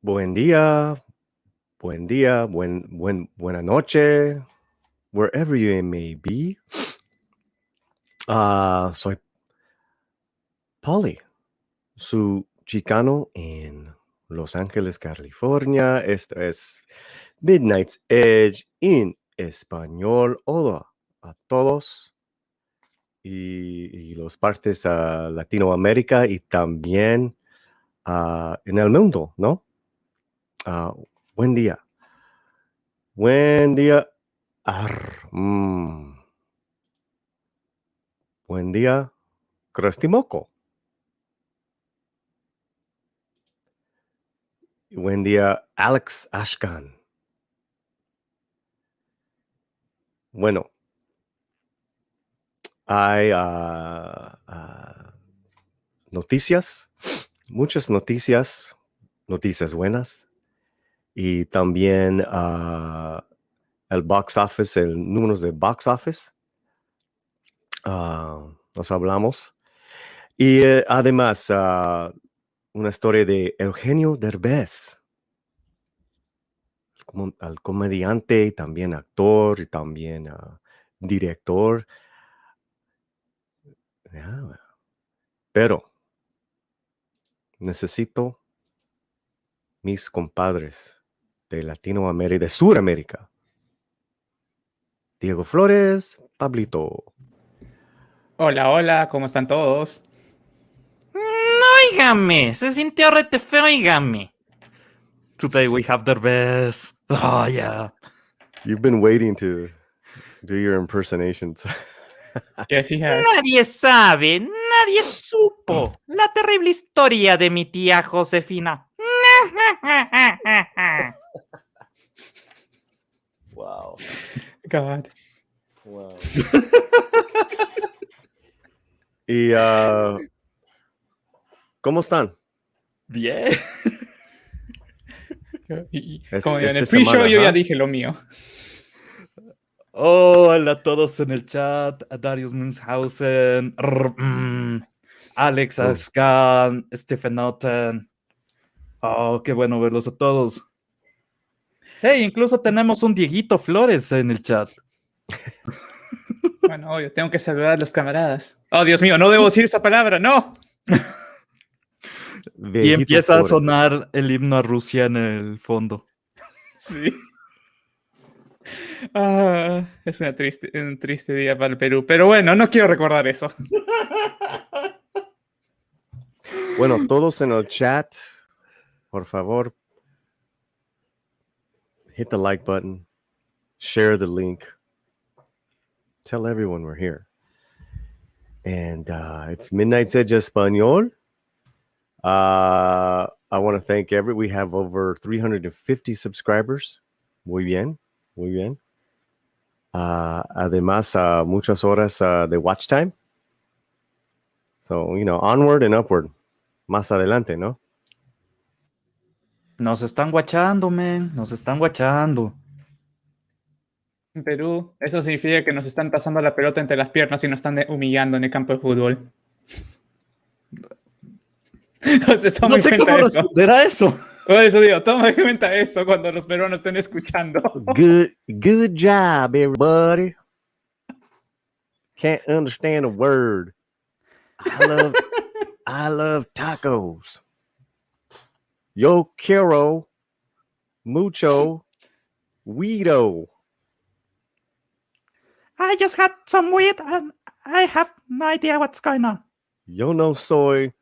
Buen día, buena noche, wherever you may be. Soy Polly, su chicano en Los Ángeles, California. Esto es Midnight's Edge en español. Hola a todos y los partes a Latinoamérica y también en el mundo, ¿no? Buen día. Buen día. Buen día, Krastimoko. Buen día, Alex Ashkan. Bueno, hay noticias, muchas noticias buenas y también el box office, el números de box office. Nos hablamos. Y además, una historia de Eugenio Derbez, al comediante, y también actor, y también director. Pero necesito mis compadres de Latinoamérica, de Sudamérica. Diego Flores, Pablito. Hola, hola, ¿cómo están todos? Óigame, se sintió rete feo, óigame. Today we have Derbez. Oh, yeah. You've been waiting to do your impersonations. Yes, he has. Nadie sabe, nadie supo la terrible historia de mi tía Josefina. Wow. God. Wow. Y ¿cómo están? Bien. Como en el Esta pre-show semana, yo ya ¿ah? dije lo mío. Hola a todos en el chat. A Darius Munchausen, Alex Ascan, Stephen Otten. Oh, qué bueno verlos a todos. Hey, incluso tenemos un Dieguito Flores en el chat. Bueno, obvio, tengo que saludar a los camaradas. Oh, Dios mío, no debo decir esa palabra, no. Y Viejito empieza a Flores. sonar el himno a Rusia en el fondo. Sí. Es un triste día para el Perú. Pero bueno, no quiero recordar eso. Bueno, todos en el chat, por favor, hit the like button, share the link, tell everyone we're here. And it's Midnight's Edge Español. I want to thank we have over 350 subscribers. Muy bien, muy bien. Además, muchas horas de watch time. So, onward and upward. Más adelante, ¿no? Nos están guachando, men. Nos están guachando. En Perú, eso significa que nos están pasando la pelota entre las piernas y nos están humillando en el campo de fútbol. O sea, toma No en sé cuenta cómo eso. responder a eso. Por eso digo, toma en cuenta eso cuando los peruanos estén escuchando. Good job, everybody. Can't understand a word. I love tacos. Yo quiero mucho weedo. I just had some weed and I have no idea what's going on. Yo no soy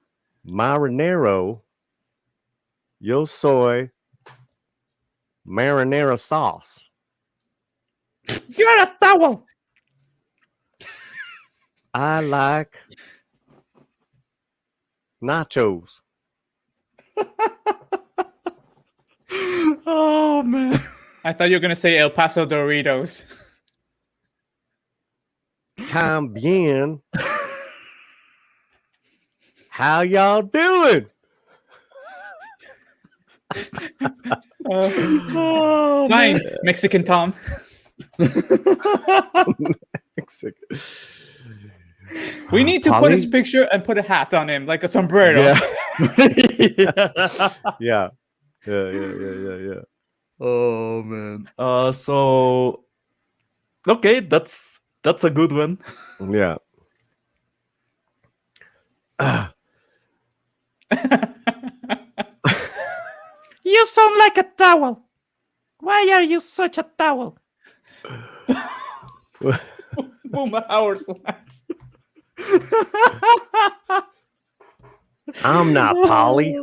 marinero. Yo soy marinara sauce. You're a towel. I like nachos. Oh, man. I thought you were going to say El Paso Doritos. También. How y'all doing? Oh, Fine, man. Mexican Tom. Mexican. We need to put his picture and put a hat on him, like a sombrero. Yeah. Yeah. Yeah. Oh man. So okay, that's a good one. Yeah. Ah, You sound like a towel. Why are you such a towel? Boomer hours lads. I'm not Polly.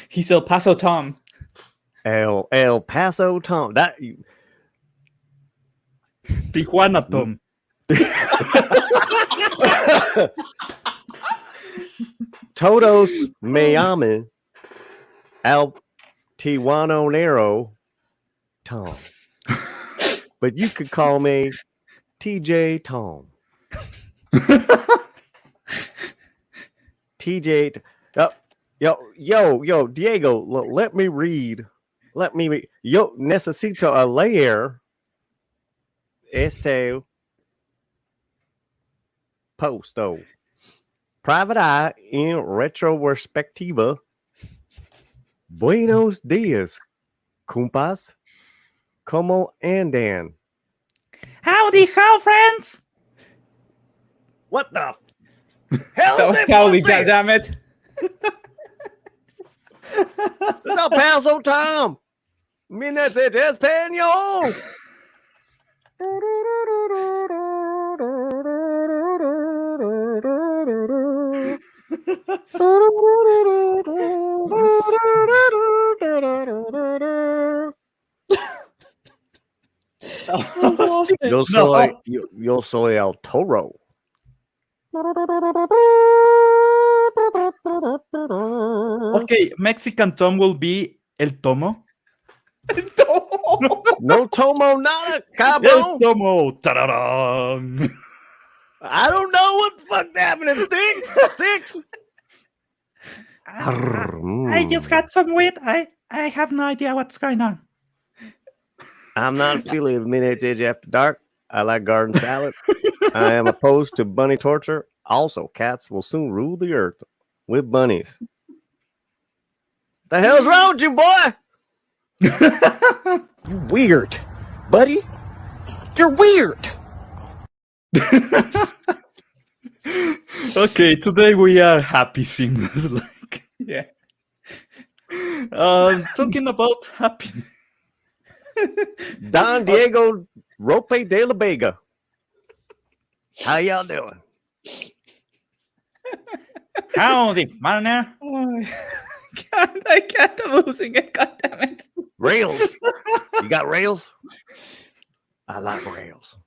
He's El Paso Tom. El Paso Tom. That Tijuana Tom. Todos me llaman El Tijuanero Tom. But you could call me TJ Tom. TJ. Yo, Diego, let me read. Let me read. Yo necesito leer este posto. Private eye en retrospectiva. Buenos dias, compas. ¿Cómo andan? Howdy, how friends? What the hell That is was it? Cowley, Pussy? damn it. It's El Paso Tom. Minutes it español. Yo soy el toro. Okay, Mexican Tom will be El Tomo. No tomo nada, El cabrón. Tomo. Tararán. I don't know what the fuck happened. Six. I just had some weed. I have no idea what's going on. I'm not feeling minutes edge after dark. I like garden salad. I am opposed to bunny torture. Also, cats will soon rule the earth with bunnies. The hell's wrong with you, boy? You weird, buddy. You're weird. Okay, today we are happy singers. Like, Yeah. talking about happiness. Don Diego Rope de la Vega. How y'all doing? Howdy, partner. Oh, I can't. I'm losing it. God damn it. Rails. You got rails? I like rails.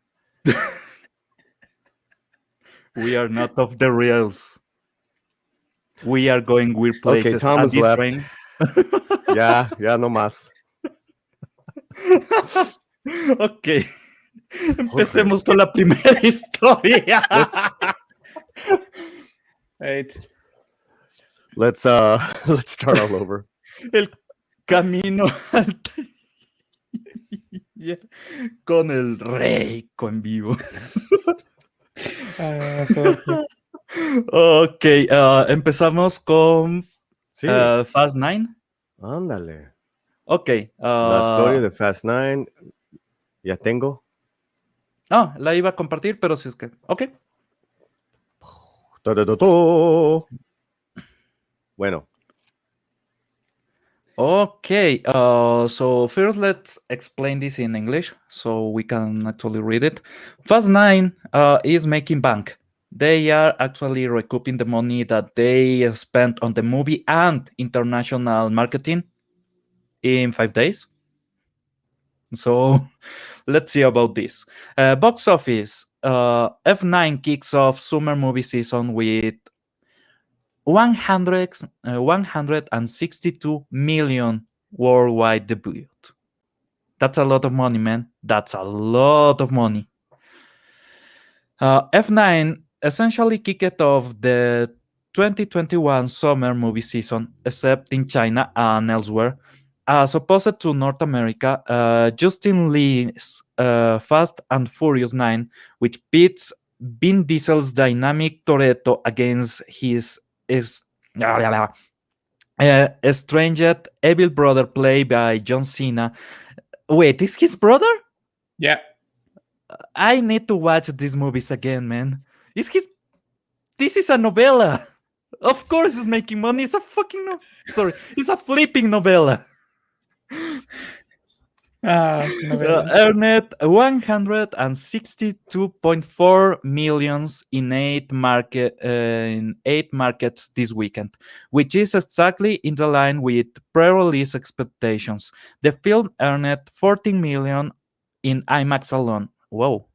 We are not of the rails. We are going weird places. Okay, Tom at is this left. train. Yeah, no más. Ok. Empecemos con la primera historia. Right. Let's start all over. El camino al con el rey en vivo. Ok, empezamos con Sí, Fast 9. ándale. Ok. La historia de Fast 9. Ya tengo. No, la iba a compartir, pero si es que. Ok. Bueno. Okay, so first let's explain this in English so we can actually read it. Fast 9 is making bank. They are actually recouping the money that they spent on the movie and international marketing in 5 days. So let's see about this. Box office. F9 kicks off summer movie season with 162 million worldwide debut. That's a lot of money, man. That's a lot of money. F9 essentially kicked off the 2021 summer movie season, except in China and elsewhere. As opposed to North America, Justin Lee's Fast and Furious 9, which pits Vin Diesel's dynamic Toretto against his estranged evil brother played by John Cena. Wait, is his brother? Yeah. I need to watch these movies again, man. This is a novella. Of course it's making money. It's a fucking it's a flipping novella. Novelas. Earned 162.4 millions in eight markets this weekend, which is exactly in the line with pre-release expectations. The film earned 14 million in IMAX alone. Whoa.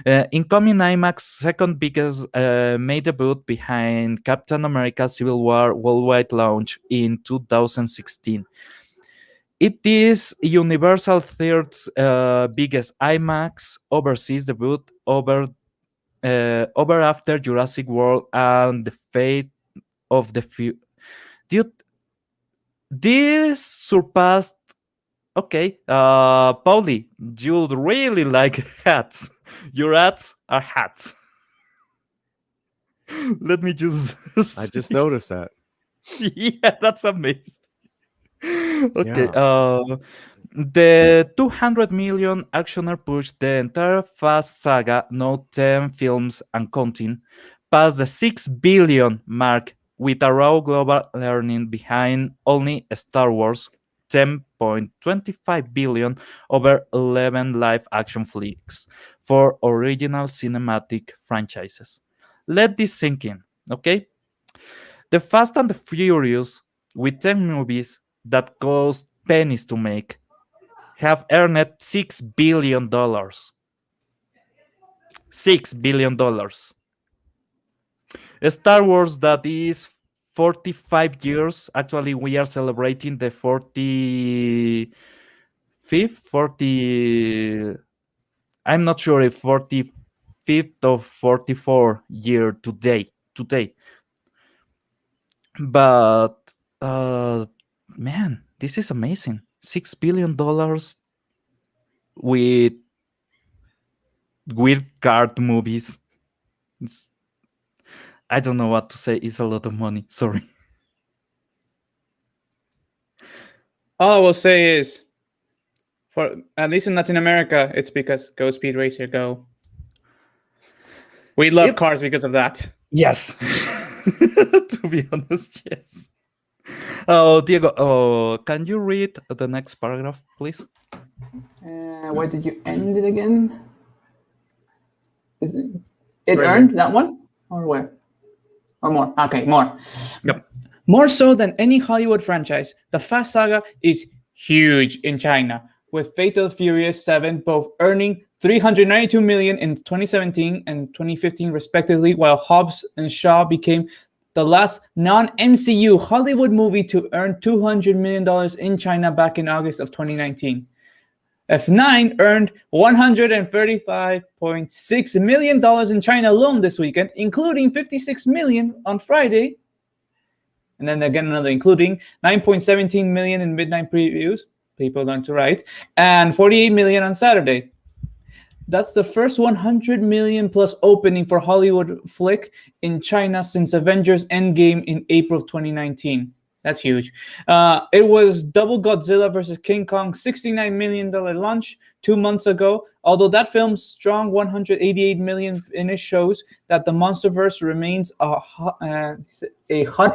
Incoming IMAX second biggest May debut behind Captain America Civil War worldwide launch in 2016. It is Universal Third's biggest IMAX overseas debut over after Jurassic World and the Fate of the Future. Dude, this surpassed. Okay, Pauli, you really like hats. Your hats are hats. Let me just. I just noticed that. Yeah, that's amazing. Okay. Yeah. The 200 million actioner pushed the entire Fast saga, now 10 films and counting, past the 6 billion mark with a raw global earning behind only Star Wars, 10.25 billion over 11 live action flicks for original cinematic franchises. Let this sink in, okay? The Fast and the Furious, with 10 movies that cost pennies to make, have earned $6 billion. $6 billion. Star Wars, that is 45 years. Actually, we are celebrating the 45th, I'm not sure if 45th or 44 year today. But man, this is amazing. $6 billion with weird card movies. I don't know what to say. It's a lot of money. Sorry. All I will say is, for at least in Latin America, it's because go Speed Racer, go. We love cars because of that. Yes. To be honest, yes. Oh, Diego, can you read the next paragraph, please? Where did you end it again? Is it Right earned that one? Or where? Or more? Okay, more. Yep. More so than any Hollywood franchise, the Fast Saga is huge in China, with Fatal Furious 7 both earning $392 million in 2017 and 2015 respectively, while Hobbs and Shaw became the last non-MCU Hollywood movie to earn $200 million in China back in August of 2019. F9 earned $135.6 million in China alone this weekend, including $56 million on Friday. And then again, another including $9.17 million in midnight previews. People learn to write. And $48 million on Saturday. That's the first 100 million plus opening for Hollywood flick in China since Avengers Endgame in April of 2019. That's huge. It was double Godzilla vs. King Kong $69 million launch 2 months ago. Although that film's strong 188 million in it shows that the Monsterverse remains a hot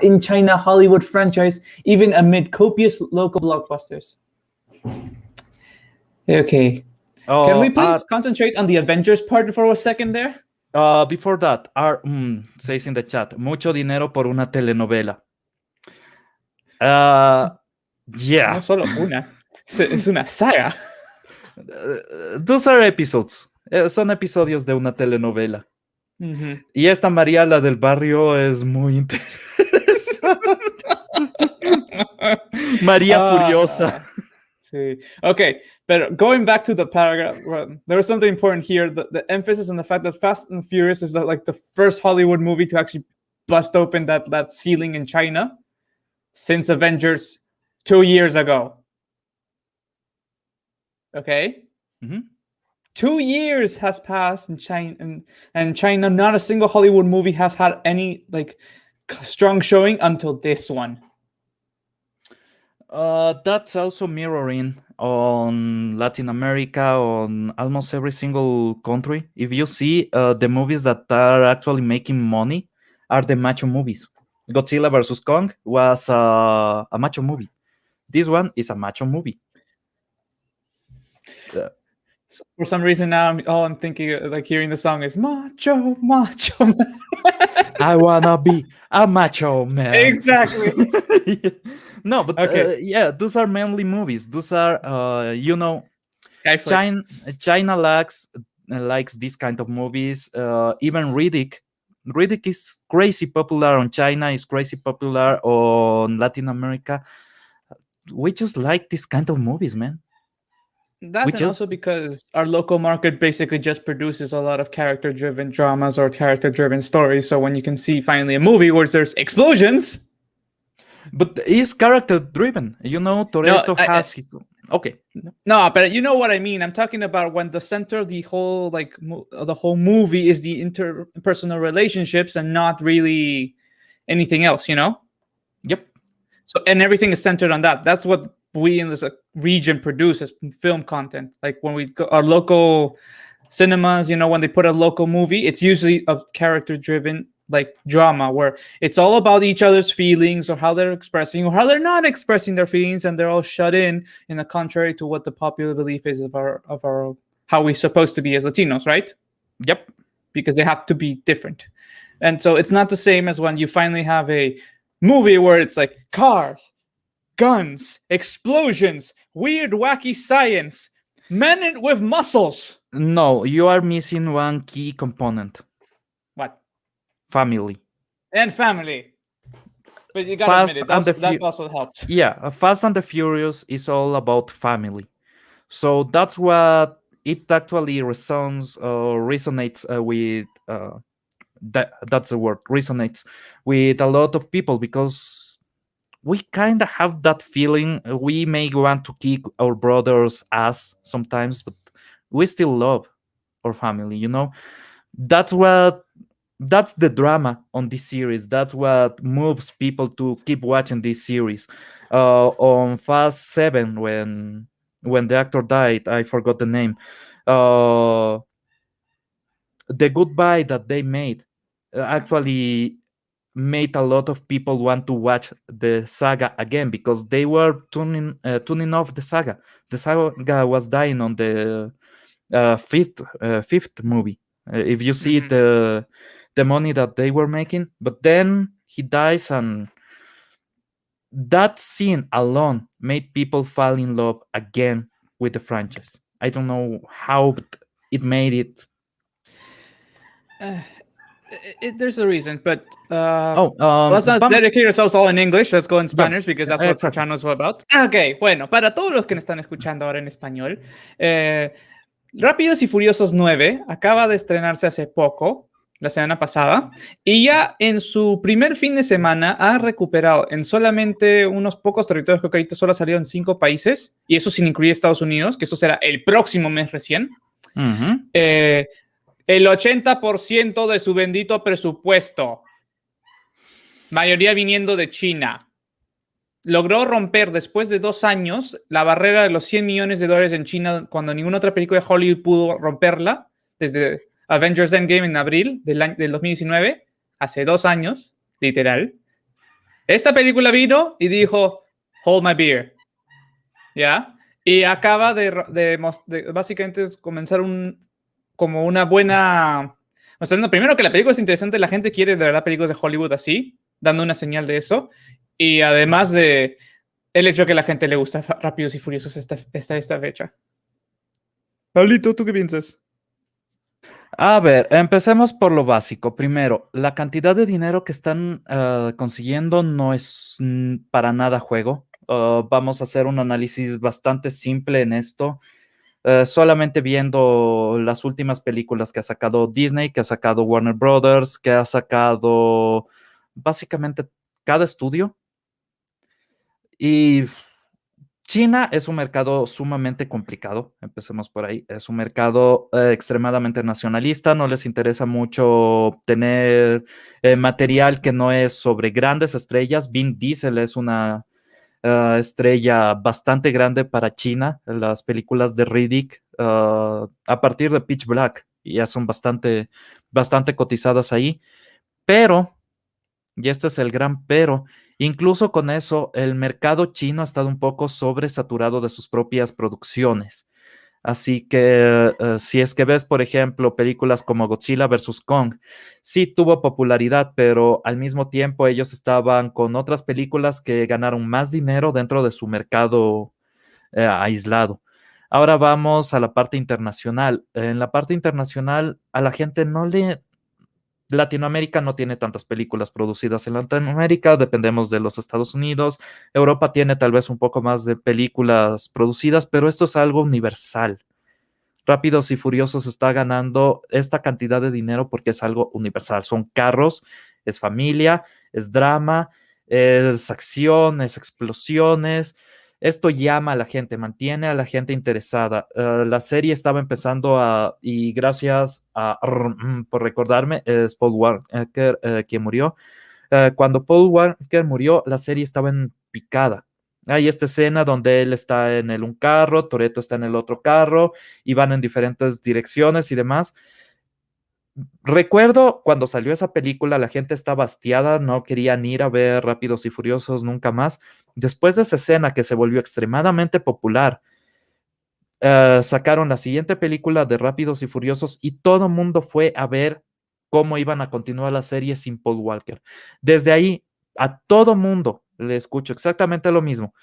in China Hollywood franchise, even amid copious local blockbusters. Okay. Can we please concentrate on the Avengers part for a second there? Before that, says in the chat, mucho dinero por una telenovela. Yeah. No solo una. Es una saga. Those are episodes. Son episodios de una telenovela. Mm-hmm. Y esta María, la del barrio, es muy interesante. María Furiosa. Sí. Okay, but going back to the paragraph, there was something important here. The emphasis on the fact that Fast and Furious is like the first Hollywood movie to actually bust open that ceiling in China since Avengers 2 years ago. Okay? Mm-hmm. 2 years has passed in China, and China, not a single Hollywood movie has had any like strong showing until this one. That's also mirroring on Latin America, on almost every single country. If you see, the movies that are actually making money are the macho movies. Godzilla vs. Kong was a macho movie. This one is a macho movie. So for some reason now, all I'm thinking, like hearing the song, is macho, macho. Man. I wanna be a macho man. Exactly. No, but Okay. yeah, those are mainly movies. Those are, Guy flicks. China likes this kind of movies. Even Riddick. Riddick is crazy popular on China. Is crazy popular on Latin America. We just like this kind of movies, man. That We and just also because our local market basically just produces a lot of character-driven dramas or character-driven stories. So when you can see finally a movie where there's explosions, but it's character driven. Toretto has his. Okay. no, but you know what I mean. I'm talking about when the center of the whole the whole movie is the interpersonal relationships and not really anything else. Yep. So and everything is centered on that. That's what we in this region produce as film content. Like when we go our local cinemas, when they put a local movie, it's usually a character-driven like drama where it's all about each other's feelings or how they're expressing or how they're not expressing their feelings, and they're all shut in the contrary to what the popular belief is of our how we're supposed to be as Latinos, right? Yep. Because they have to be different. And so it's not the same as when you finally have a movie where it's like cars, guns, explosions, weird, wacky science, men with muscles. No, you are missing one key component. What? Family. And family. But you gotta admit it, that's also helped. Yeah, Fast and the Furious is all about family. So that's what it actually resonates with. That's the word, resonates with a lot of people, because we kind of have that feeling. We may want to kick our brother's ass sometimes, but we still love our family. That's the drama on this series. That's what moves people to keep watching this series. On Fast 7, when the actor died, I forgot the name. The goodbye that they made actually made a lot of people want to watch the saga again, because they were tuning off the saga. The saga was dying on the fifth movie. If you see the money that they were making, but then he dies, and that scene alone made people fall in love again with the franchise. I don't know how, but it made it. There's a reason, but let's not dedicate ourselves all in English. Let's go in Spanish, because that's what exactly. the channel is all about. Ok, bueno, para todos los que nos están escuchando ahora en español, Rápidos y Furiosos 9 acaba de estrenarse hace poco, la semana pasada, y ya en su primer fin de semana ha recuperado en solamente unos pocos territorios. Creo que ahorita solo ha salido en 5 países, y eso sin incluir Estados Unidos, que eso será el próximo mes recién. El 80% de su bendito presupuesto, mayoría viniendo de China, logró romper después de 2 años la barrera de los $100 millones en China, cuando ninguna otra película de Hollywood pudo romperla, desde Avengers Endgame en abril del 2019, hace 2 años, literal. Esta película vino y dijo, hold my beer, ¿ya? Y acaba de básicamente comenzar como una buena... Mostrando primero que la película es interesante, la gente quiere de verdad películas de Hollywood así, dando una señal de eso. Y además de el hecho que a la gente le gusta Rápidos y Furiosos esta fecha. Pablito, ¿tú qué piensas? A ver, empecemos por lo básico. Primero, la cantidad de dinero que están consiguiendo no es para nada juego. Vamos a hacer un análisis bastante simple en esto. Solamente viendo las últimas películas que ha sacado Disney, que ha sacado Warner Brothers, que ha sacado básicamente cada estudio. Y China es un mercado sumamente complicado, empecemos por ahí. Es un mercado extremadamente nacionalista, no les interesa mucho tener material que no es sobre grandes estrellas. Vin Diesel es una estrella bastante grande para China. Las películas de Riddick, a partir de Pitch Black, ya son bastante cotizadas ahí. Pero, y este es el gran pero, incluso con eso, el mercado chino ha estado un poco sobresaturado de sus propias producciones. Así que si es que ves, por ejemplo, películas como Godzilla versus Kong, sí tuvo popularidad, pero al mismo tiempo ellos estaban con otras películas que ganaron más dinero dentro de su mercado aislado. Ahora vamos a la parte internacional. En la parte internacional, a la gente no le... Latinoamérica no tiene tantas películas producidas en Latinoamérica, dependemos de los Estados Unidos. Europa tiene tal vez un poco más de películas producidas, pero esto es algo universal. Rápidos y Furiosos está ganando esta cantidad de dinero porque es algo universal. Son carros, es familia, es drama, es acción, es explosiones. Esto llama a la gente, mantiene a la gente interesada. La serie estaba empezando y gracias por recordarme, es Paul Walker quien murió. Cuando Paul Walker murió, la serie estaba en picada. Hay esta escena donde él está en un carro, Toretto está en el otro carro y van en diferentes direcciones y demás. Recuerdo cuando salió esa película, la gente estaba hastiada, no querían ir a ver Rápidos y Furiosos nunca más. Después de esa escena que se volvió extremadamente popular, sacaron la siguiente película de Rápidos y Furiosos y todo el mundo fue a ver cómo iban a continuar la serie sin Paul Walker. Desde ahí, a todo mundo le escucho exactamente lo mismo.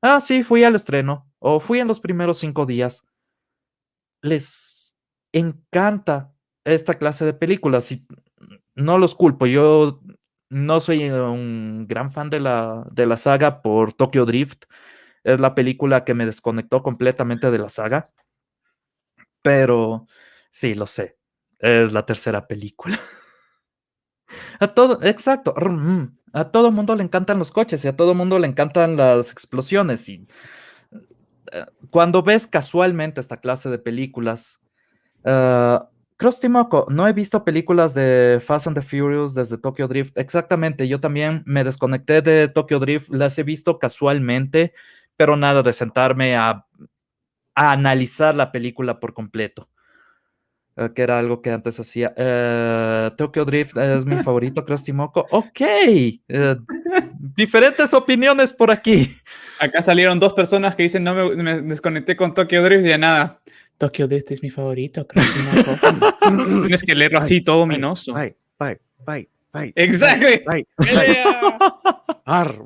Ah, sí, fui al estreno o fui en los primeros 5 días. Les encanta esta clase de películas y no los culpo. Yo no soy un gran fan de la saga por Tokyo Drift. Es la película que me desconectó completamente de la saga. Pero sí, lo sé. Es la tercera película. Exacto. A todo mundo le encantan los coches y a todo mundo le encantan las explosiones. Y cuando ves casualmente esta clase de películas, Cross Timoco, no he visto películas de Fast and the Furious desde Tokyo Drift. Exactamente, yo también me desconecté de Tokyo Drift, las he visto casualmente, pero nada de sentarme a analizar la película por completo, que era algo que antes hacía. Tokyo Drift es mi favorito, Cross Timoco. Ok, diferentes opiniones por aquí. Acá salieron 2 personas que dicen no me desconecté con Tokyo Drift y de nada. Tokyo Drift es mi favorito, tienes que leerlo así, todo ominoso. Fight. Exactly. Fight. Pelea. Ar.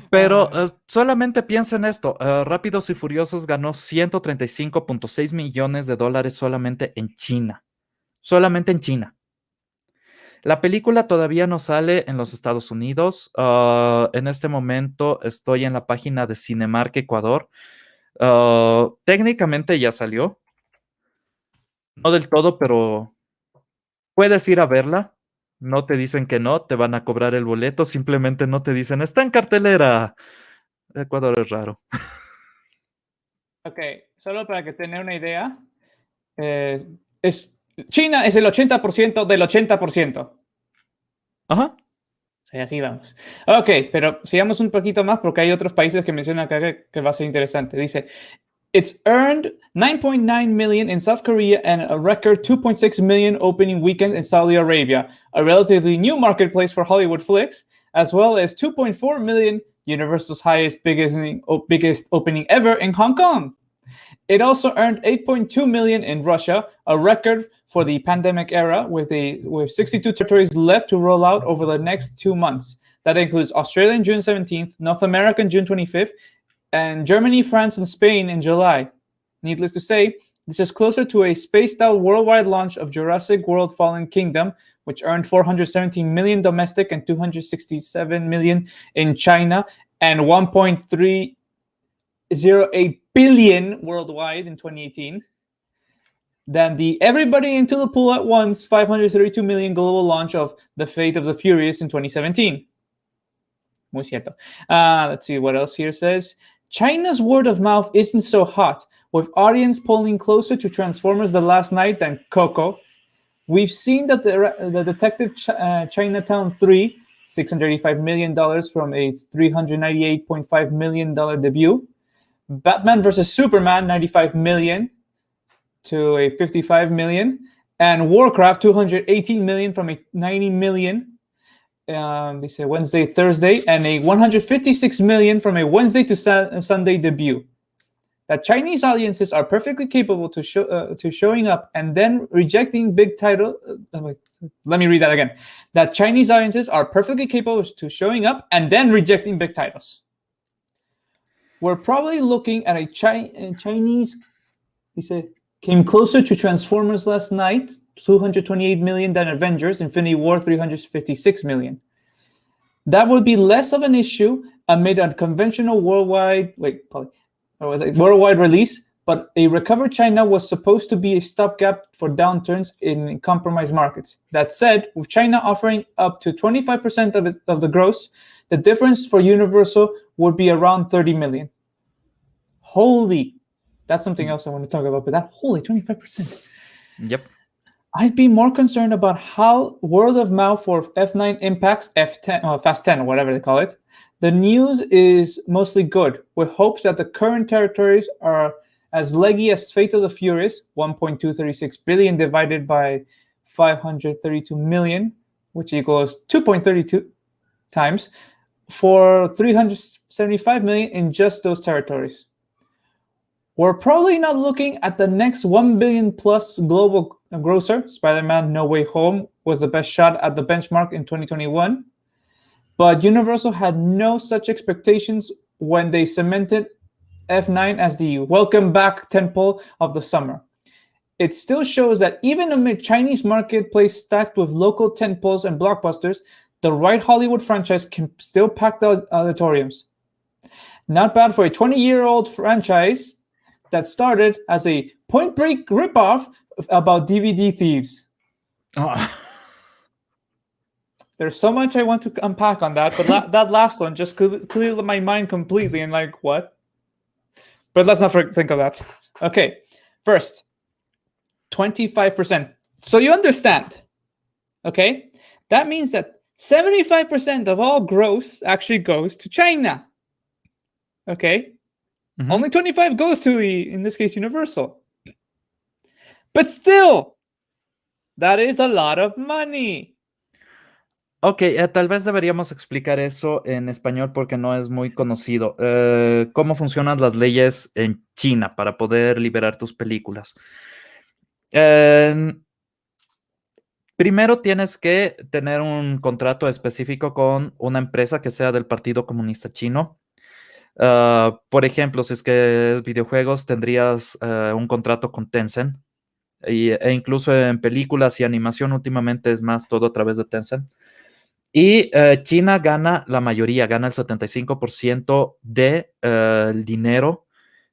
Pero solamente piensa en esto. Rápidos y Furiosos ganó $135.6 millones solamente en China. Solamente en China. La película todavía no sale en los Estados Unidos. En este momento estoy en la página de Cinemark Ecuador. Técnicamente ya salió. No del todo, pero puedes ir a verla. No te dicen que no, te van a cobrar el boleto. Simplemente no te dicen, está en cartelera. Ecuador es raro. Ok, solo para que tengan una idea, China es el 80% del 80%. Ajá. Sí, así vamos. Ok, pero sigamos un poquito más porque hay otros países que mencionan acá que va a ser interesante. Dice, it's earned 9.9 million in South Korea and a record 2.6 million opening weekend in Saudi Arabia, a relatively new marketplace for Hollywood flicks, as well as 2.4 million, Universal's biggest opening ever in Hong Kong. It also earned 8.2 million in Russia, a record for the pandemic era, with 62 territories left to roll out over the next 2 months. That includes Australia on June 17th, North America on June 25th, and Germany, France, and Spain in July. Needless to say, this is closer to a spaced-out worldwide launch of Jurassic World Fallen Kingdom, which earned 417 million domestic and 267 million in China, and 1.308 billion worldwide in 2018. Then the Everybody into the Pool at Once 532 million global launch of The Fate of the Furious in 2017. Muy cierto. Let's see what else here says. China's word of mouth isn't so hot, with audience polling closer to Transformers The Last Night than Coco. We've seen that the Detective Chinatown 3, $685 million from a $398.5 million debut. Batman vs. Superman, $95 million to a $55 million. And Warcraft, $218 million from a $90 million. They say Wednesday, Thursday, and a $156 million from a Wednesday to Sunday debut. That Chinese audiences are perfectly capable to showing up and then rejecting big title. Let me read that again. That Chinese audiences are perfectly capable to showing up and then rejecting big titles. We're probably looking at a Chinese. He said came closer to Transformers Last Night, $228 million, than Avengers: Infinity War, $356 million. That would be less of an issue amid a conventional worldwide release, but a recovered China was supposed to be a stopgap for downturns in compromised markets. That said, with China offering up to 25% of the gross, the difference for Universal would be around $30 million. Holy, that's something else I want to talk about, but that holy 25%. Yep. I'd be more concerned about how word of mouth for F9 impacts F10, Fast 10, or whatever they call it. The news is mostly good, with hopes that the current territories are as leggy as Fate of the Furious, 1.236 billion divided by 532 million, which equals 2.32 times, for 375 million in just those territories. We're probably not looking at the next 1 billion plus global grosser. Spider-Man No Way Home was the best shot at the benchmark in 2021. But Universal had no such expectations when they cemented F9 as the welcome back tentpole of the summer. It still shows that even amid Chinese marketplace stacked with local tentpoles and blockbusters, the right Hollywood franchise can still pack the auditoriums. Not bad for a 20-year-old franchise that started as a Point Break ripoff about DVD thieves. Oh. There's so much I want to unpack on that, but that last one just cleared my mind completely and like, what? But let's not think of that. Okay, first, 25%. So you understand, okay? That means that 75% of all gross actually goes to China, okay? Mm-hmm. Only 25 goes to in this case, Universal. But still, that is a lot of money. Ok, tal vez deberíamos explicar eso en español porque no es muy conocido. ¿Cómo funcionan las leyes en China para poder liberar tus películas? Primero tienes que tener un contrato específico con una empresa que sea del Partido Comunista Chino. Por ejemplo, si es que es videojuegos, tendrías un contrato con Tencent. E incluso en películas y animación últimamente es más todo a través de Tencent. Y China gana la mayoría, gana el 75% del dinero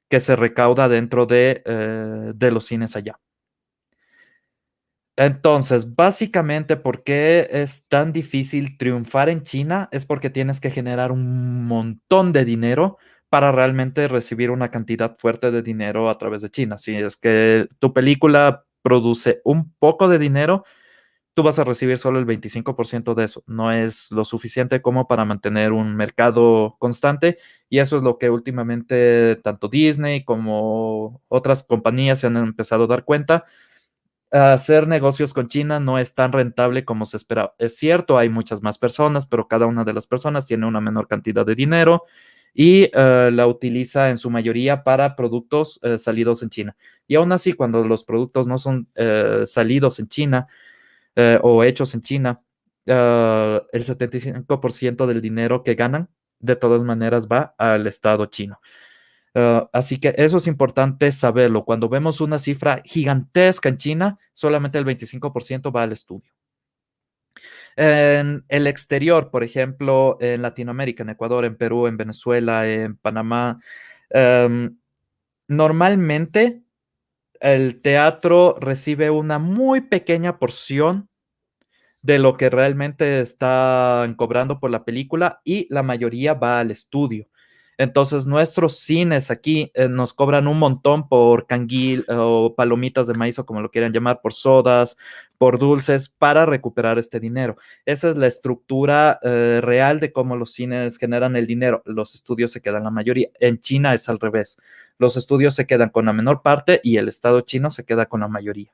que se recauda dentro de los cines allá. Entonces, básicamente, ¿por qué es tan difícil triunfar en China? Es porque tienes que generar un montón de dinero para realmente recibir una cantidad fuerte de dinero a través de China. Si es que tu película produce un poco de dinero, tú vas a recibir solo el 25% de eso. No es lo suficiente como para mantener un mercado constante, y eso es lo que últimamente tanto Disney como otras compañías se han empezado a dar cuenta. Hacer negocios con China no es tan rentable como se esperaba. Es cierto, hay muchas más personas, pero cada una de las personas tiene una menor cantidad de dinero y la utiliza en su mayoría para productos salidos en China. Y aún así, cuando los productos no son salidos en China o hechos en China, el 75% del dinero que ganan de todas maneras va al Estado chino. Así que eso es importante saberlo. Cuando vemos una cifra gigantesca en China, solamente el 25% va al estudio. En el exterior, por ejemplo, en Latinoamérica, en Ecuador, en Perú, en Venezuela, en Panamá, normalmente el teatro recibe una muy pequeña porción de lo que realmente están cobrando por la película y la mayoría va al estudio. Entonces, nuestros cines aquí nos cobran un montón por canguil o palomitas de maíz o como lo quieran llamar, por sodas, por dulces, para recuperar este dinero. Esa es la estructura real de cómo los cines generan el dinero. Los estudios se quedan la mayoría. En China es al revés. Los estudios se quedan con la menor parte y el Estado chino se queda con la mayoría.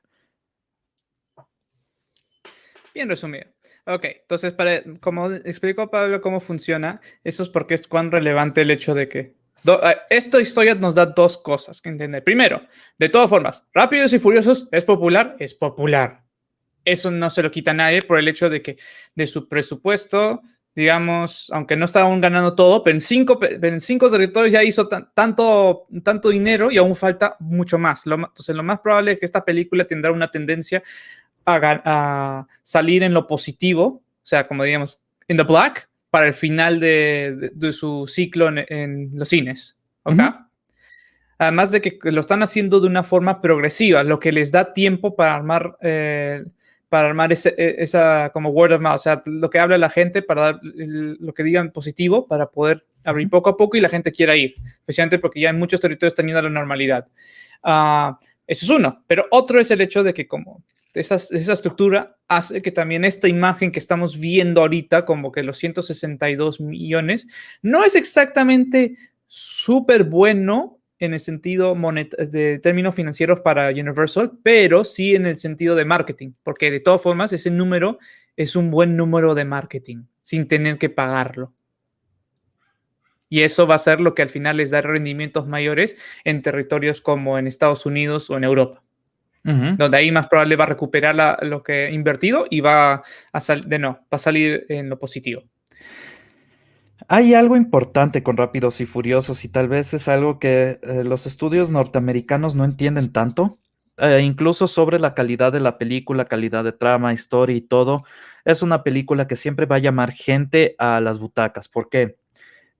Bien resumido. Ok, entonces, como explicó Pablo cómo funciona, eso es porque es cuán relevante el hecho de que esta historia nos da dos cosas que entender. Primero, de todas formas, Rápidos y Furiosos es popular, es popular. Eso no se lo quita a nadie por el hecho de que de su presupuesto, digamos, aunque no está aún ganando todo, pero en cinco territorios ya hizo tanto dinero y aún falta mucho más. Entonces, lo más probable es que esta película tendrá una tendencia a salir en lo positivo, o sea, como digamos, in the black, para el final de su ciclo en los cines. ¿Ok? Además de que lo están haciendo de una forma progresiva, lo que les da tiempo para armar esa como word of mouth, o sea, lo que habla la gente para dar lo que digan positivo para poder abrir poco a poco y la gente quiera ir, especialmente porque ya en muchos territorios están yendo a la normalidad. Eso es uno, pero otro es el hecho de que como esa estructura hace que también esta imagen que estamos viendo ahorita, como que los 162 millones, no es exactamente súper bueno en el sentido de términos financieros para Universal, pero sí en el sentido de marketing, porque de todas formas ese número es un buen número de marketing, sin tener que pagarlo. Y eso va a ser lo que al final les da rendimientos mayores en territorios como en Estados Unidos o en Europa. Donde ahí más probable va a recuperar lo que ha invertido y va a salir en lo positivo. Hay algo importante con Rápidos y Furiosos y tal vez es algo que los estudios norteamericanos no entienden tanto, incluso sobre la calidad de la película, calidad de trama, historia y todo. Es una película que siempre va a llamar gente a las butacas. ¿Por qué?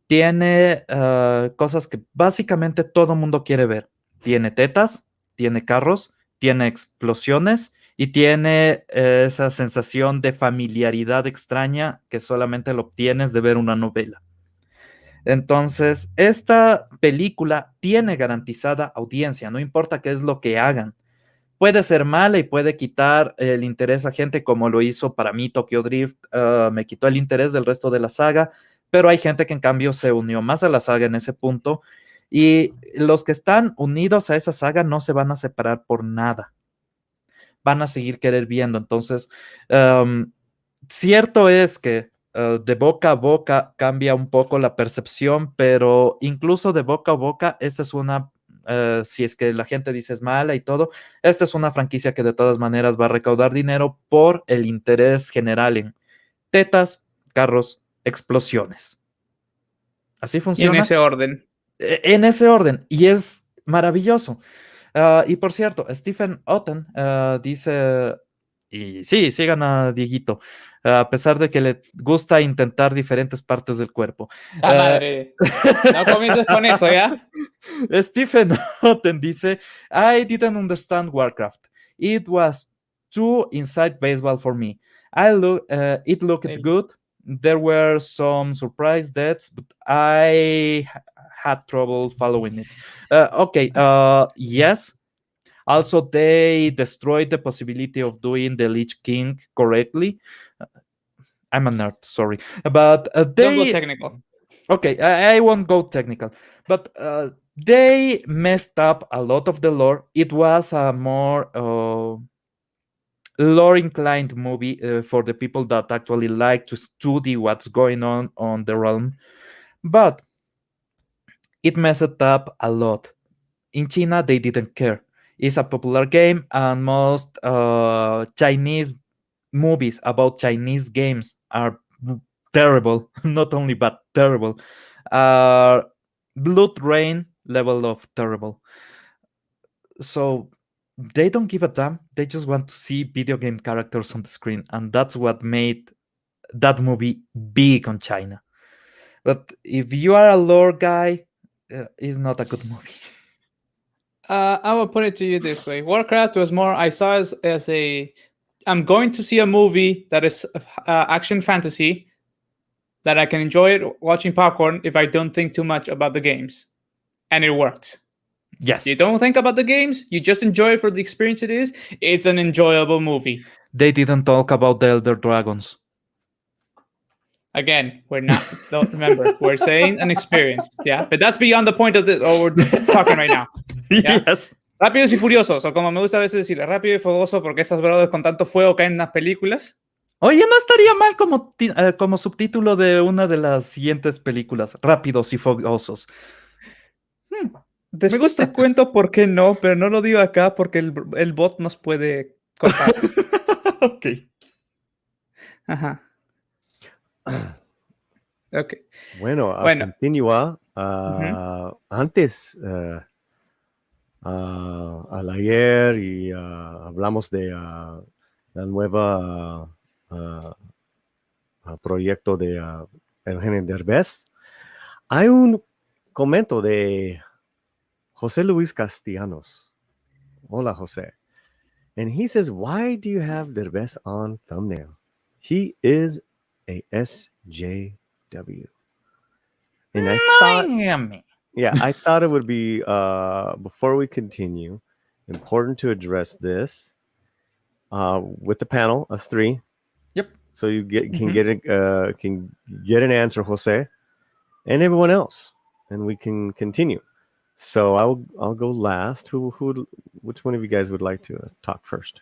Tiene cosas que básicamente todo mundo quiere ver. Tiene tetas, tiene carros, tiene explosiones y tiene esa sensación de familiaridad extraña que solamente lo obtienes de ver una novela. Entonces, esta película tiene garantizada audiencia, no importa qué es lo que hagan. Puede ser mala y puede quitar el interés a gente como lo hizo para mí Tokyo Drift, me quitó el interés del resto de la saga, pero hay gente que en cambio se unió más a la saga en ese punto y los que están unidos a esa saga no se van a separar por nada, van a seguir querer viendo. Entonces, cierto es que de boca a boca cambia un poco la percepción, pero incluso de boca a boca, esta es una si es que la gente dice es mala y todo, esta es una franquicia que de todas maneras va a recaudar dinero por el interés general en tetas, carros, explosiones. Así Y funciona. en ese orden. En ese orden. Y es maravilloso. Y por cierto, Stephen Otten dice, y sí, sigan a Dieguito, a pesar de que le gusta intentar diferentes partes del cuerpo. Madre! No comiences con eso, ¿ya? Stephen Otten dice, I didn't understand Warcraft. It was too inside baseball for me. It looked good. There were some surprise deaths, but I had trouble following it. Okay, yes. Also, they destroyed the possibility of doing the Lich King correctly. I'm a nerd, sorry. But Don't go technical. Okay, I won't go technical. But they messed up a lot of the lore. It was a more lore-inclined movie for the people that actually like to study what's going on the realm. But it messed up a lot. In China, they didn't care. It's a popular game, and most Chinese movies about Chinese games are terrible. Not only but terrible. Blood Rain level of terrible. So they don't give a damn. They just want to see video game characters on the screen, and that's what made that movie big on China. But if you are a lore guy, it's not a good movie. I will put it to you this way: Warcraft was more. I saw as a I'm going to see a movie that is action fantasy that I can enjoy it watching popcorn if I don't think too much about the games. And it worked. Yes. You don't think about the games, you just enjoy it for the experience it is. It's an enjoyable movie. They didn't talk about the Elder Dragons. Again, we're not. Don't remember, we're saying an experience. Yeah, but that's beyond the point of the. We're talking right now. Yeah? Yes. Rápidos y Furiosos, o como me gusta a veces decirle, Rápido y Fogoso, porque esas brothers con tanto fuego caen en las películas. Oye, no estaría mal como subtítulo de una de las siguientes películas, Rápidos y Fogosos. Después Me gusta. te cuento por qué no, pero no lo digo acá porque el bot nos puede cortar. Ok. Ajá. Ok. Bueno, continúa. Antes, al ayer y hablamos de la nueva proyecto de Eugenio Derbez. Hay un comentario de José Luis Castellanos. Hola, José. And he says, why do you have Derbez on thumbnail? He is a SJW. And I thought it would be, before we continue, important to address this with the panel, us three. Yep. So you can get an answer, Jose, and everyone else, and we can continue. So I'll go last. Which one of you guys would like to talk first?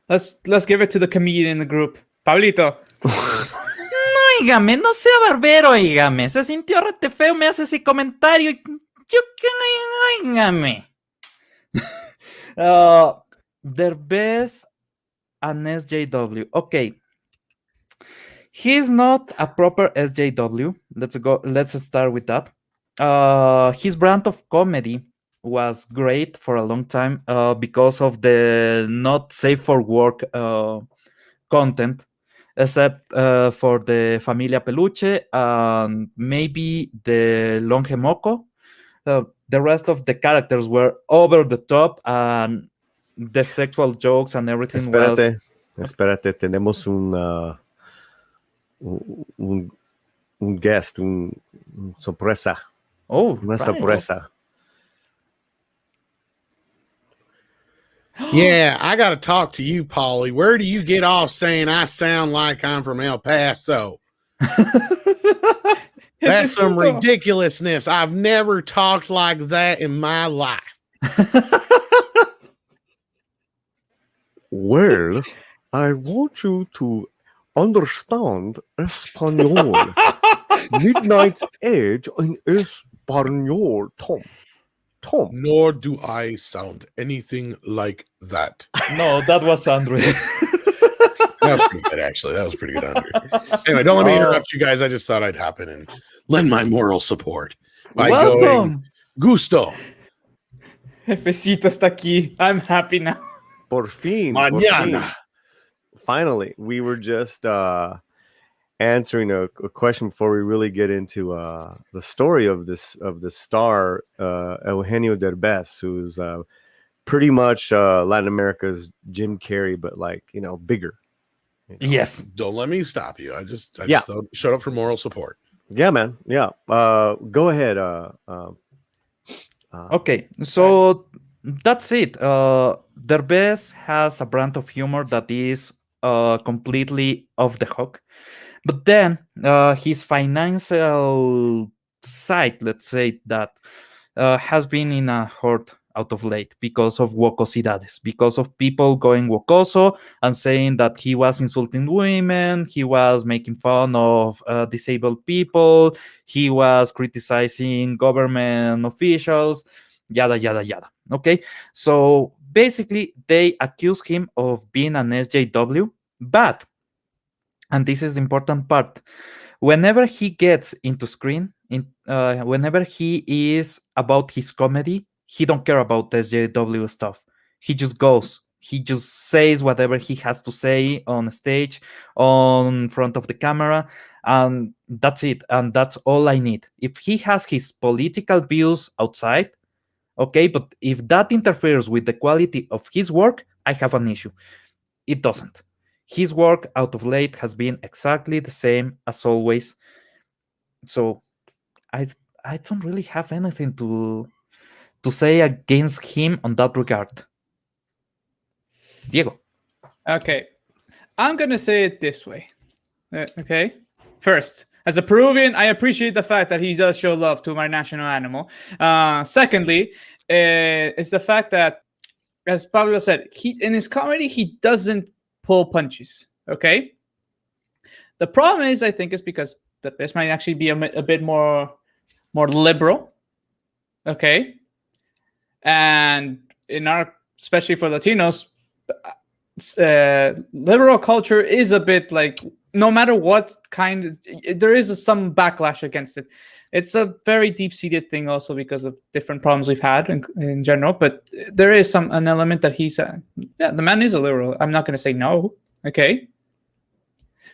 Let's give it to the comedian in the group, Pablito. Oígame, no sea barbero, oígame. Se sintió rete feo, me hace ese comentario. Yo qué, oígame. Derbez and SJW. Okay. He's not a proper SJW. Let's start with that. His brand of comedy was great for a long time because of the not safe for work content, except for the Familia Peluche and maybe the Longe Moco. The rest of the characters were over the top and the sexual jokes and everything. Espérate, tenemos un guest, un sorpresa. Oh, una sorpresa. Yeah, I got to talk to you, Paulie. Where do you get off saying I sound like I'm from El Paso? That's some ridiculousness. I've never talked like that in my life. Well, I want you to understand Espanol. Midnight's Edge in Espanol, Tom. Nor do I sound anything like that. No, that was Andre. That was pretty good, actually. That was pretty good, Andre. Anyway, don't let me interrupt you guys. I just thought I'd hop in and lend my moral support by going gusto. Jefecito está aquí. I'm happy now. Por fin. Mañana. Finally, we were just answering a question before we really get into the story of this star Eugenio Derbez, who's pretty much Latin America's Jim Carrey, but bigger. Yes. Don't let me stop you. I just showed up for moral support. Yeah, man. Yeah. Go ahead. Okay, so that's it. Derbez has a brand of humor that is completely off the hook. But then his financial side, let's say that, has been in a hurt out of late because of wocosidades, because of people going wocoso and saying that he was insulting women, he was making fun of disabled people, he was criticizing government officials, yada, yada, yada. Okay, so basically they accuse him of being an SJW, but, and this is the important part, whenever he gets into screen, whenever he is about his comedy, he don't care about SJW stuff. He just goes. He just says whatever he has to say on stage, on front of the camera, and that's it. And that's all I need. If he has his political views outside, okay, but if that interferes with the quality of his work, I have an issue. it doesn't. His work out of late has been exactly the same as always. So I don't really have anything to say against him on that regard. Diego. Okay. I'm going to say it this way. Okay. First, as a Peruvian, I appreciate the fact that he does show love to my national animal. Secondly, it's the fact that, as Pablo said, in his comedy, he doesn't pull punches. Okay. The problem is, I think, is because this might actually be a bit more liberal. Okay. And especially for Latinos, liberal culture is a bit like, no matter what kind, there is some backlash against it. It's a very deep-seated thing also because of different problems we've had in general, but there is an element that he's the man is a liberal. I'm not going to say no, okay?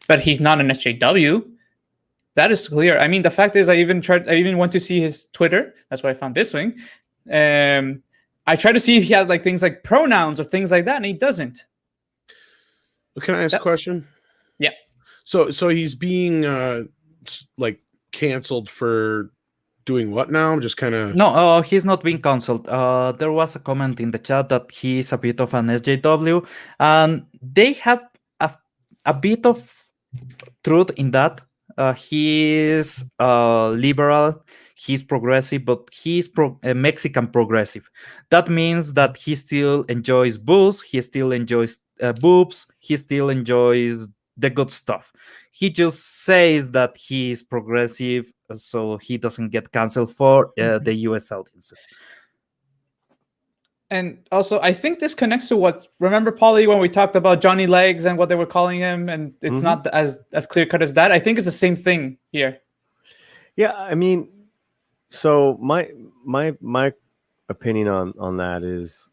But he's not an SJW. That is clear. I mean, the fact is, I even went to see his Twitter. That's why I found this thing. I tried to see if he had like things like pronouns or things like that, and he doesn't. Can I ask a question? Yeah. So he's being like canceled for doing what now? I'm just kind of No, he's not being canceled. There was a comment in the chat that he's a bit of an SJW, and they have a bit of truth in that. He's liberal, he's progressive, but he's Mexican progressive. That means that he still enjoys booze, he still enjoys boobs, he still enjoys the good stuff. He just says that he is progressive, so he doesn't get canceled for the US audiences. And also, I think this connects to remember, Paulie, when we talked about Johnny Legs and what they were calling him, and it's not as clear-cut as that. I think it's the same thing here. Yeah, I mean, so my opinion on that is,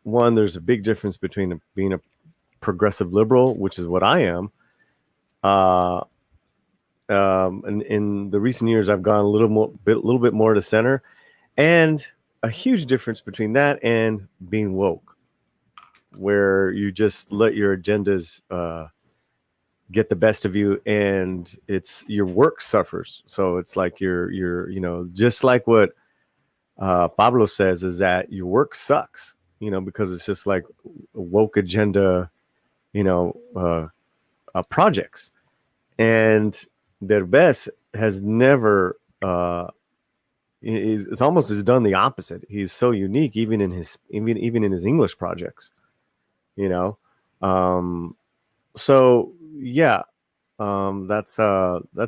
one, there's a big difference between being a progressive liberal, which is what I am. And in the recent years, I've gone a little bit more to center, and a huge difference between that and being woke, where you just let your agendas get the best of you, and it's your work suffers. So it's like you're just like what Pablo says, is that your work sucks, because it's just like woke agenda, projects. And Derbez has never it's almost has done the opposite. He's so unique, even in his English projects, so yeah, that's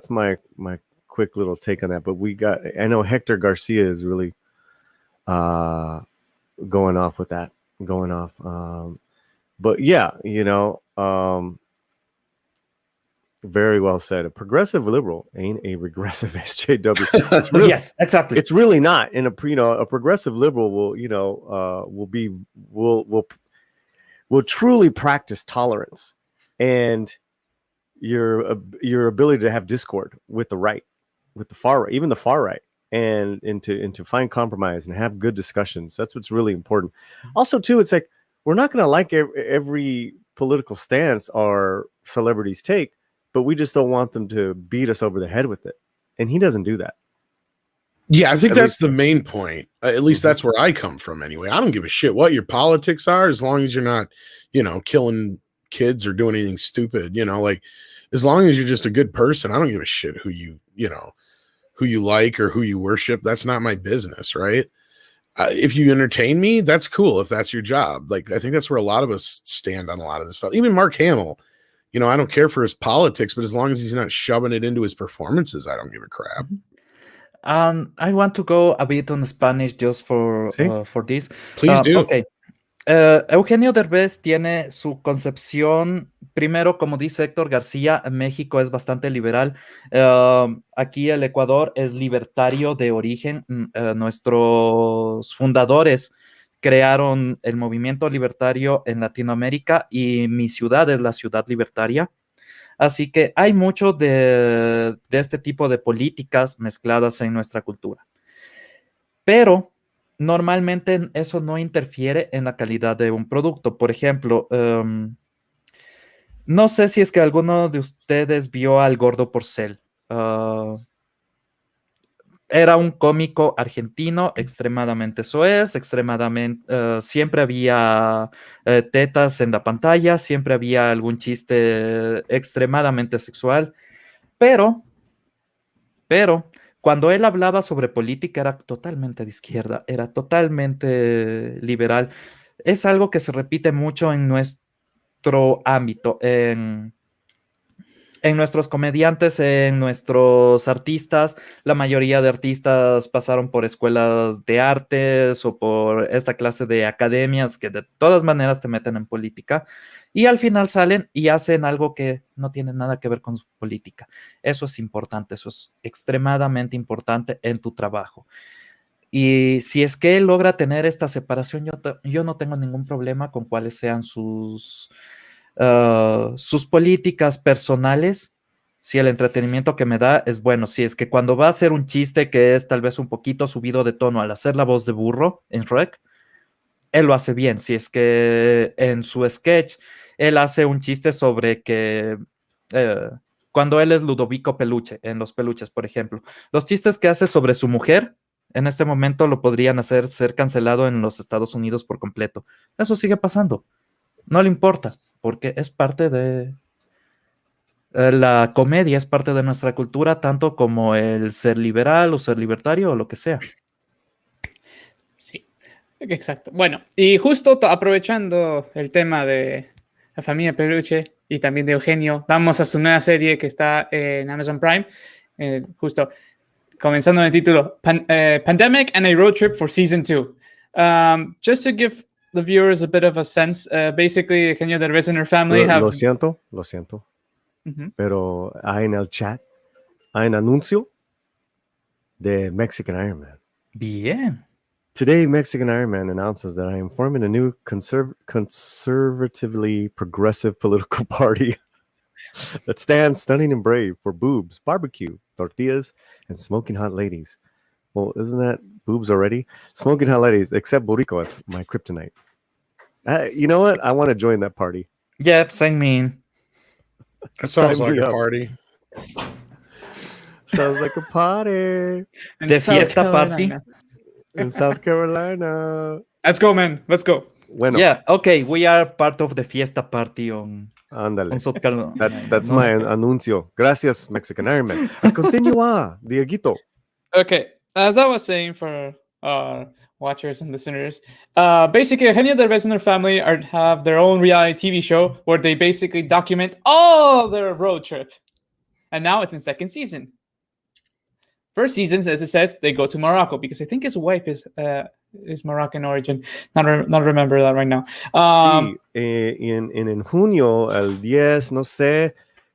my quick little take on that. But I know Hector Garcia is really going off with that, but yeah, very well said. A progressive liberal ain't a regressive SJW. Really, yes, exactly. It's really not. And a progressive liberal will truly practice tolerance and your ability to have discord with the right, with the far right, even the far right, and to find compromise and have good discussions. That's what's really important. Also, too, it's like, we're not going to like every political stance our celebrities take, but we just don't want them to beat us over the head with it. And he doesn't do that. Yeah, I think that's the main point. At least that's where I come from anyway. I don't give a shit what your politics are, as long as you're not, killing kids or doing anything stupid, like, as long as you're just a good person, I don't give a shit who you like or who you worship. That's not my business, right? If you entertain me, that's cool. If that's your job. Like, I think that's where a lot of us stand on a lot of this stuff. Even Mark Hamill, I don't care for his politics, but as long as he's not shoving it into his performances, I don't give a crap. I want to go a bit on Spanish just for this. Please do. Okay. Eugenio Derbez tiene su concepción. Primero, como dice Héctor García, México es bastante liberal. Aquí el Ecuador es libertario de origen. Nuestros fundadores crearon el movimiento libertario en Latinoamérica y mi ciudad es la ciudad libertaria. Así que hay mucho de este tipo de políticas mezcladas en nuestra cultura. Pero normalmente eso no interfiere en la calidad de un producto. Por ejemplo, No sé si es que alguno de ustedes vio al Gordo Porcel. Era un cómico argentino extremadamente soez, extremadamente, siempre había tetas en la pantalla, siempre había algún chiste extremadamente sexual, pero, cuando él hablaba sobre política era totalmente de izquierda, era totalmente liberal. Es algo que se repite mucho en nuestro ámbito, en nuestros comediantes, en nuestros artistas. La mayoría de artistas pasaron por escuelas de artes o por esta clase de academias que de todas maneras te meten en política y al final salen y hacen algo que no tiene nada que ver con su política. Eso es importante, eso es extremadamente importante en tu trabajo. Y si es que él logra tener esta separación, yo no tengo ningún problema con cuáles sean sus políticas personales, si el entretenimiento que me da es bueno, si es que cuando va a hacer un chiste que es tal vez un poquito subido de tono al hacer la voz de burro en Shrek, él lo hace bien. Si es que en su sketch él hace un chiste sobre que cuando él es Ludovico Peluche, en Los Peluches, por ejemplo, los chistes que hace sobre su mujer, en este momento lo podrían hacer ser cancelado en los Estados Unidos por completo. Eso sigue pasando. No le importa, porque es parte de la comedia, es parte de nuestra cultura, tanto como el ser liberal o ser libertario o lo que sea. Sí, exacto. Bueno, y justo aprovechando el tema de la familia Peluche y también de Eugenio, vamos a su nueva serie que está en Amazon Prime, justo comenzando en el título, Pandemic and a Road Trip for Season 2. Just to give the viewers a bit of a sense, basically, Eugenio Derbez and her family have... Lo siento, pero hay en el chat, hay un anuncio de Mexican Iron Man. Bien. Today, Mexican Iron Man announces that I am forming a new conservatively progressive political party that stands stunning and brave for boobs, barbecue, tortillas, and smoking hot ladies. Well, isn't that boobs already? Smoking hot ladies, except Boricuas, my kryptonite. You know what? I want to join that party. Yeah, sign me in. That sounds Sign like me a up. party. Sounds like a party De fiesta party. in South Carolina. Let's go, man. Let's go. Bueno, Yeah, okay, we are part of the fiesta party on ándale. South Carolina. That's my anuncio. Gracias, Mexican Iron Man. Continúa, Dieguito. Okay, as I was saying for our watchers and listeners, basically, Eugenio Derbez and their family have their own reality TV show where they basically document all their road trip. And now it's in second season. First season, as it says, they go to Morocco because I think his wife is Moroccan origin. Not remember that right now. Sí, en junio, el 10, no sé,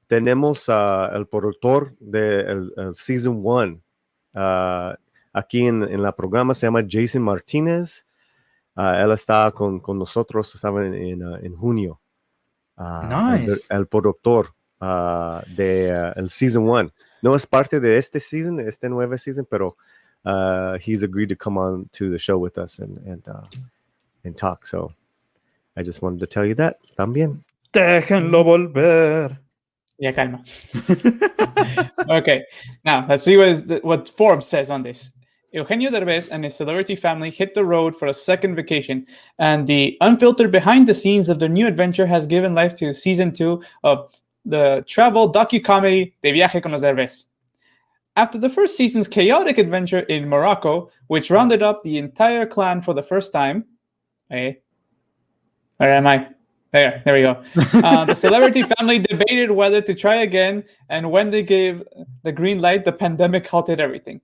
tenemos el productor de el Season 1. Aquí en la programa se llama Jason Martínez. Él está con nosotros, estaba en junio. Nice. El productor de el Season 1. No es parte de este nuevo season, pero he's agreed to come on to the show with us and talk. So I just wanted to tell you that. También. Déjenlo volver. Yeah, calma. Okay, now let's see what Forbes says on this. Eugenio Derbez and his celebrity family hit the road for a second vacation, and the unfiltered behind the scenes of their new adventure has given life to season 2 of the travel docu-comedy De Viaje con los Derbez. After the first season's chaotic adventure in Morocco, which rounded up the entire clan for the first time, where am I? There we go. The celebrity family debated whether to try again, and when they gave the green light, the pandemic halted everything.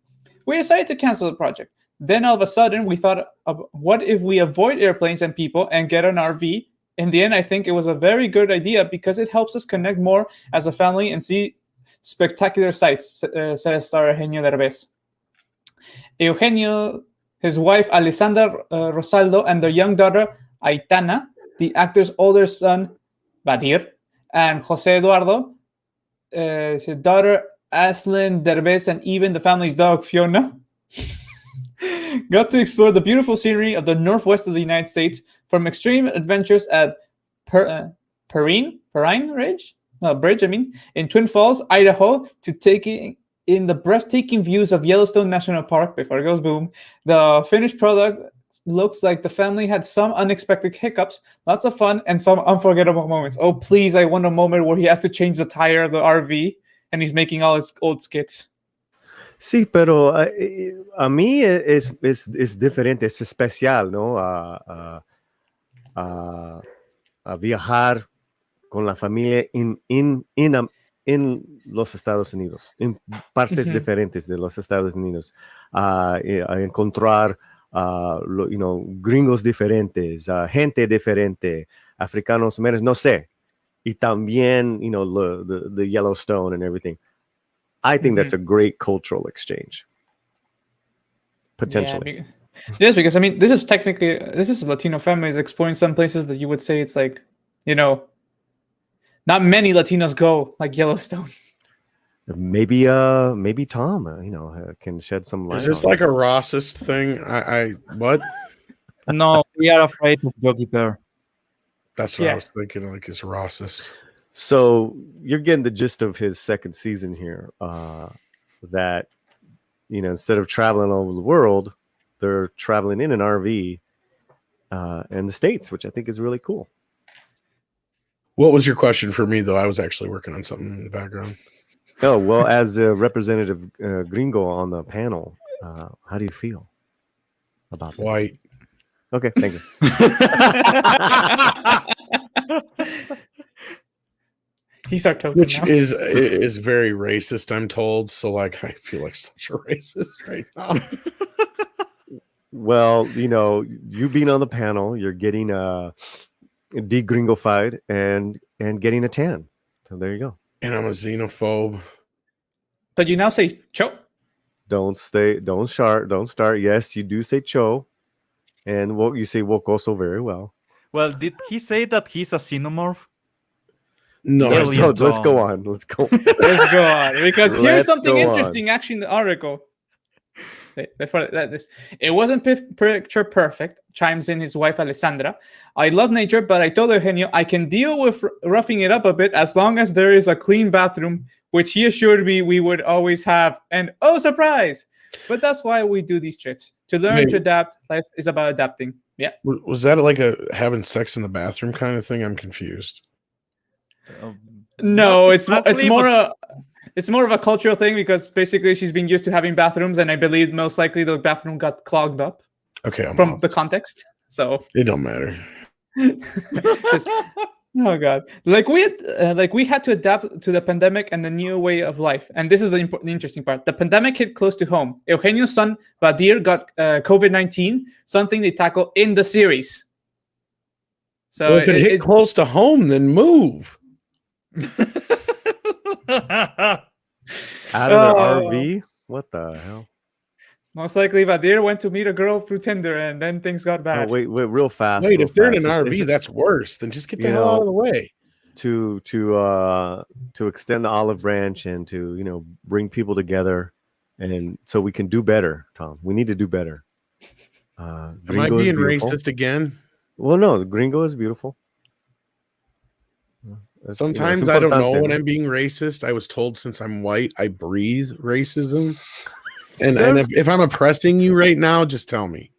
We decided to cancel the project. Then all of a sudden, we thought, what if we avoid airplanes and people and get an RV? In the end, I think it was a very good idea because it helps us connect more as a family and see spectacular sights, says star Eugenio Derbez. Eugenio, his wife Alessandra Rosaldo, and their young daughter Aitana, the actor's older son Badir, and Jose Eduardo, his daughter Aslin Derbez, and even the family's dog Fiona, got to explore the beautiful scenery of the northwest of the United States, from extreme adventures at Perrine Ridge? No, Bridge, in Twin Falls, Idaho, to taking in the breathtaking views of Yellowstone National Park before it goes boom. The finished product looks like the family had some unexpected hiccups, lots of fun, and some unforgettable moments. Oh, please, I want a moment where he has to change the tire of the RV and he's making all his old skits. Sí, pero a mí es diferente, es especial, ¿no? A viajar con la familia en los Estados Unidos, en partes diferentes de los Estados Unidos, a encontrar gringos diferentes, gente diferente, africanos, no sé, y también, the Yellowstone and everything. I think that's a great cultural exchange, potentially. Yes, because this is Latino families exploring some places that you would say it's like, not many Latinos go, like Yellowstone. Maybe Tom, can shed some light. Is this like a racist thing? I what? No, we are afraid of Yogi Bear. That's what I was thinking. Like, it's racist. So you're getting the gist of his second season here. That instead of traveling all over the world, they're traveling in an RV in the States, which I think is really cool. What was your question for me, though? I was actually working on something in the background. Oh, well, as a representative gringo on the panel, how do you feel about this? White. Okay, thank you. He's our token Which now. is very racist, I'm told. So, like, I feel like such a racist right now. Well, you being on the panel, you're getting de-gringofied and getting a tan. So there you go. And I'm a xenophobe. But you now say cho. Don't start. Yes, you do say cho. And what you say wokoso very well. Well, did he say that he's a xenomorph? No, let's go on. Let's go on. Because here's something interesting actually in the article. Before this, it wasn't picture perfect, chimes in his wife Alessandra. I love nature, but I told Eugenio I can deal with roughing it up a bit as long as there is a clean bathroom, which he assured me we would always have. And oh, surprise! But that's why we do these trips. To learn to adapt. Life is about adapting. Yeah. Was that like a having sex in the bathroom kind of thing? I'm confused. No, it's more of a cultural thing because basically she's been used to having bathrooms, and I believe most likely the bathroom got clogged up. Okay, from the context, so it don't matter. Oh god, we had to adapt to the pandemic and the new way of life, and this is the interesting part. The pandemic hit close to home. Eugenio's son Vadir got COVID-19, something they tackle in the series. So well, if it hit close to home, then move. Out of their RV? What the hell? Most likely Vadir went to meet a girl through Tinder and then things got bad. Oh, wait, real fast. Wait, if they're in an RV, that's worse. Then just get the hell out of the way. To extend the olive branch and to bring people together, and so we can do better, Tom. We need to do better. Am I being racist again? Well, no, the gringo is beautiful. Sometimes I don't know when I'm being racist. I was told since I'm white, I breathe racism. And if I'm oppressing you right now, just tell me.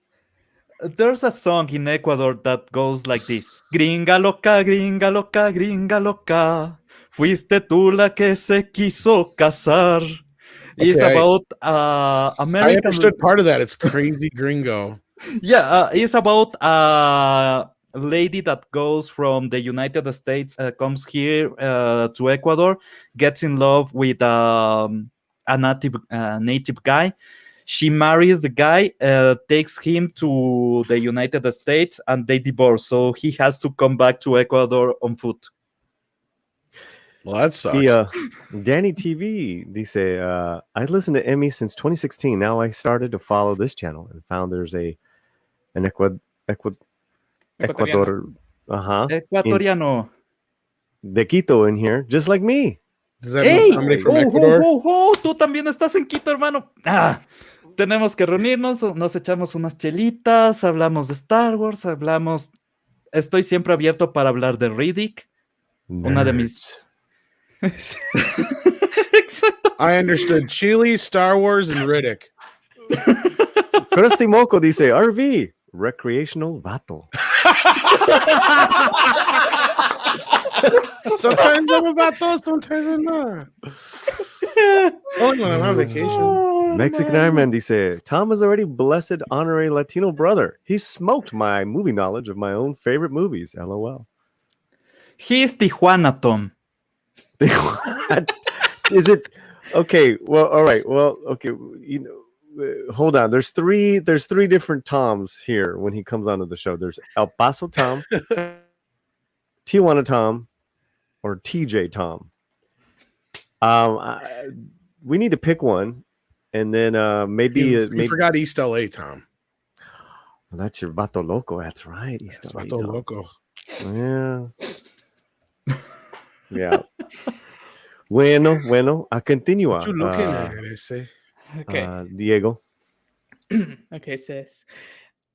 There's a song in Ecuador that goes like this. Gringa loca, gringa loca, gringa loca. Fuiste tú la que se quiso casar. Okay, it's about American... I understood part of that. It's crazy gringo. Yeah, it's about a lady that goes from the United States, comes here to Ecuador, gets in love with a native guy. She marries the guy, takes him to the United States, and they divorce. So he has to come back to Ecuador on foot. Well, that sucks. Danny TV, dice, I listened to Emmy since 2016. Now I started to follow this channel and found there's an Ecuadoriano de Quito in here, just like me. ¡Ey! Tú también estás en Quito, hermano. Tenemos que reunirnos, nos echamos unas chelitas, hablamos de Star Wars, estoy siempre abierto para hablar de Riddick, Una de mis... I understood Chile, Star Wars, and Riddick. Krusty Moco dice, RV, recreational vato. Sometimes I'm about those, sometimes I'm not. Only when I'm on vacation. Mexican Iron Man dice, Tom is already blessed honorary Latino brother. He smoked my movie knowledge of my own favorite movies. LOL. He's Tijuana, Tom. Is it okay? Well, all right. Well, okay. Hold on. There's three different Toms here when he comes onto the show. There's El Paso Tom, Tijuana Tom, or TJ Tom. We need to pick one, and then maybe You forgot East LA, Tom. Well, that's your Vato Loco. That's right. East That's LA, Vato Tom. Loco. Yeah. Yeah. Bueno, a continua. What you looking at, I say? Okay. Diego. Okay, it says,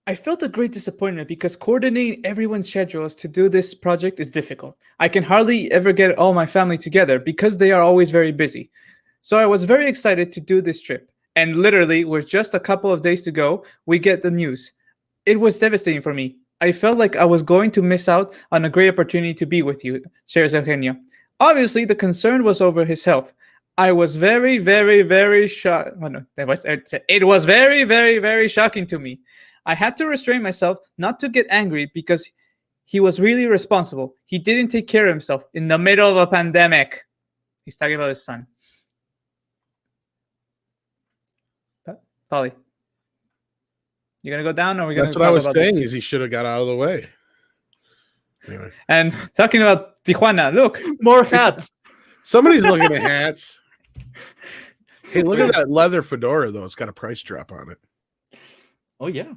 I felt a great disappointment because coordinating everyone's schedules to do this project is difficult. I can hardly ever get all my family together because they are always very busy. So I was very excited to do this trip. And literally, with just a couple of days to go, we get the news. It was devastating for me. I felt like I was going to miss out on a great opportunity to be with you, shares Eugenio. Obviously, the concern was over his health. I was very, very, very shocked. Oh, no, it was very, very, very shocking to me. I had to restrain myself not to get angry because he was really responsible. He didn't take care of himself in the middle of a pandemic. He's talking about his son. Polly, you gonna go down, or we gonna? That's what I was saying. Is he should have got out of the way. Anyway. And talking about Tijuana, look, More hats. Somebody's looking at hats. Hey, look at that leather fedora, though. It's got a price drop on it. Oh, yeah.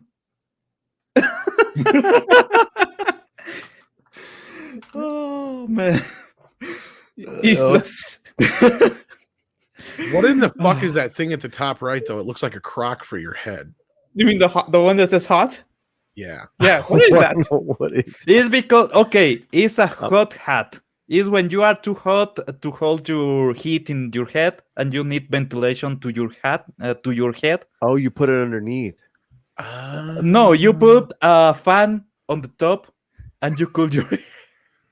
Oh, man. useless. What in the fuck is that thing at the top right, though? It looks like a crock for your head. You mean the one that says hot? Yeah. Yeah. What is that? What is It's because, okay, it's a hot hat. It's when you are too hot to hold your heat in your head and you need ventilation to your head. Oh, you put it underneath. No, you put a fan on the top and you cool your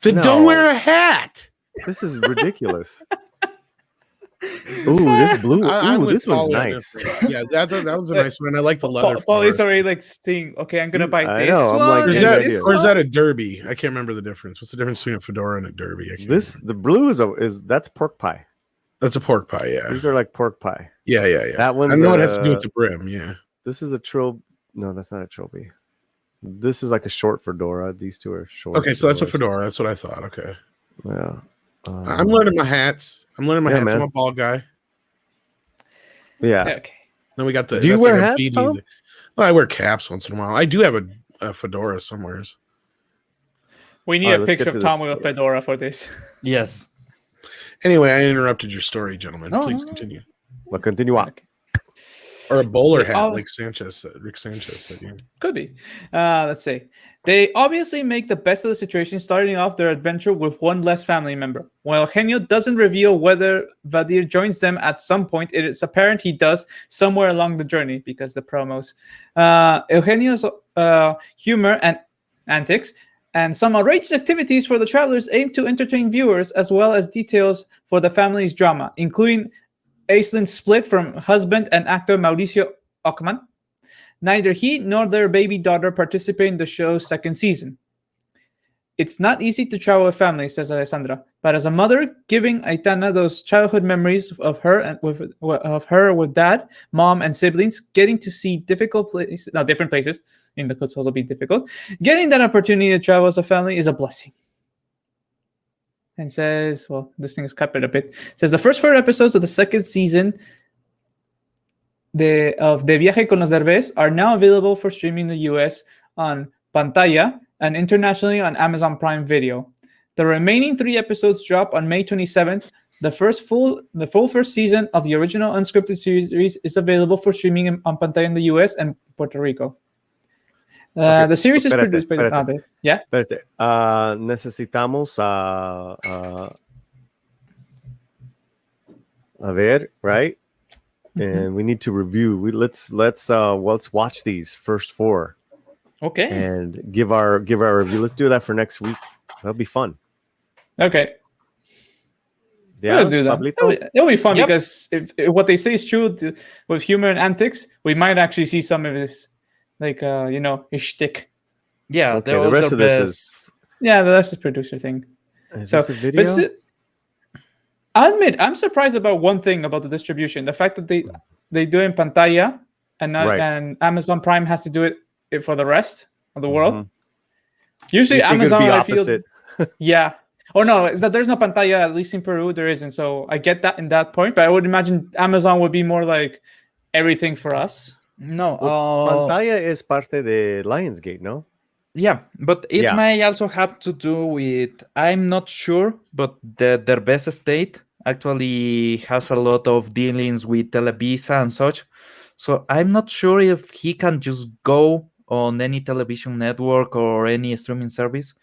Then No. don't wear a hat. This is ridiculous. Ooh, this blue. I'm Ooh, with this one's Paul on nice. this. Yeah, that was a nice one. I like the leather. Paul is fedora. already like saying, "Okay, I'm gonna buy I this know, I'm one." like, Or is good that, idea. or is that a derby? I can't remember the difference. What's the difference between a fedora and a derby? I can't remember. The blue is that's pork pie. That's a pork pie. Yeah. These are like pork pie. Yeah. That one's I know it has to do with the brim. Yeah. This is a trilby. No, that's not a trilby. This is like a short fedora. These two are short. Okay, so that's a fedoras. fedora. That's what I thought. Okay. Yeah. I'm learning my hats. I'm Yeah, I'm man. a bald guy. Yeah. Okay. Then we got the. Do you that's wear like a hats, beanie. Tom? Well, I wear caps once in a while. I do have a fedora somewhere. We need All right, a let's picture get of to Tom this. with a fedora for this. Yes. Anyway, I interrupted your story, gentlemen. No, Please no. continue. Well, continue on. Okay. Or a bowler Yeah, hat, I'll- like Rick Sanchez said. Yeah. Could be. Let's see. They obviously make the best of the situation, starting off their adventure with one less family member. While Eugenio doesn't reveal whether Vadir joins them at some point, it is apparent he does somewhere along the journey because the promos. Eugenio's humor and antics and some outrageous activities for the travelers aim to entertain viewers, as well as details for the family's drama, including Aislinn split from husband and actor Mauricio Ockman. Neither he nor their baby daughter participate in the show's second season. It's not easy to travel with family, says Alessandra, but as a mother, giving Aitana those childhood memories of her with dad, mom, and siblings, getting to see different places, in the could also be difficult. Getting that opportunity to travel as a family is a blessing. And says, well, this thing is cut a bit. Says the first 4 episodes of the second season of De Viaje con los Derbez are now available for streaming in the US on Pantalla and internationally on Amazon Prime Video. The remaining 3 episodes drop on May 27th. The full first season of the original unscripted series is available for streaming on Pantalla in the US and Puerto Rico. Okay, The series is espérate, produced by espérate. yeah. Espérate. Necesitamos a ver, right? And we need to review. Let's watch these first 4 Okay. and give our review. Let's do that for next week. That'll be fun. Okay. Yeah, We'll do that. Pablito? It'll be fun Yep. because if what they say is true with humor and antics, we might actually see some of this, like his shtick. Yeah, Okay, they're the all rest their of this best. Yeah, that's the producer thing. is So, this a video? I'll admit, I'm surprised about one thing about the distribution: the fact that they do it in pantalla, and not, Right. and Amazon Prime has to do it for the rest of the world. Mhm. Usually, You think it'd Amazon, be I feel, opposite? yeah. Oh no, is that there's no pantalla, at least in Peru there isn't. So I get that in that point, but I would imagine Amazon would be more like everything for us. No, Pantalla is parte de Lionsgate, no? yeah, but it Yeah. may also have to do with, I'm not sure, but the Derbez estate actually has a lot of dealings with Televisa and such. So I'm not sure if he can just go on any television network or any streaming service.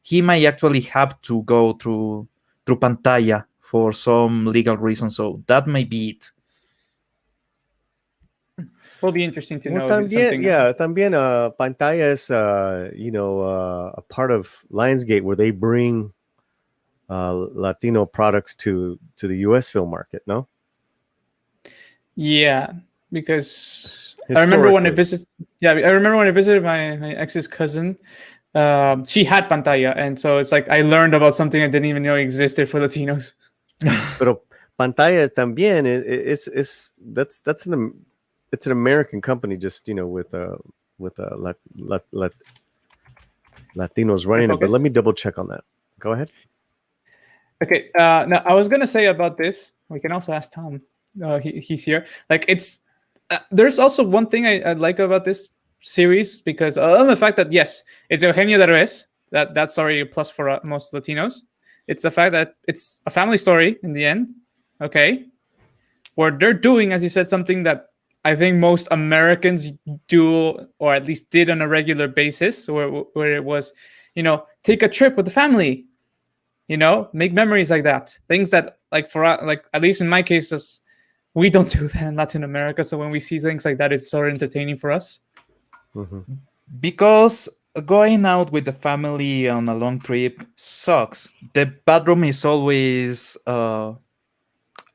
He may actually have to go through Pantalla for some legal reason. So that may be it. Will be interesting to know. Well, if it's something. también Pantalla is a part of Lionsgate where they bring Latino products to the U.S. film market, no? Yeah, because I remember when I Historically. visited. Yeah, I remember when I visited my ex's cousin. She had pantalla, and so it's like I learned about something I didn't even know existed for Latinos. Pero Pantalla también it's an American company, just with Latinos running it. But let me double check on that. Go ahead. Okay. Now I was gonna say about this. We can also ask Tom. He's here. Like it's there's also one thing I like about this series, because other than the fact that yes, it's Eugenio Derbez. That's already a plus for most Latinos. It's the fact that it's a family story in the end. Okay, where they're doing, as you said, something that I think most Americans do, or at least did on a regular basis, where it was, take a trip with the family, make memories like that. Things that, like for like at least in my case, we don't do that in Latin America. So when we see things like that, it's sort of entertaining for us. Mm-hmm. Because going out with the family on a long trip sucks. The bathroom is always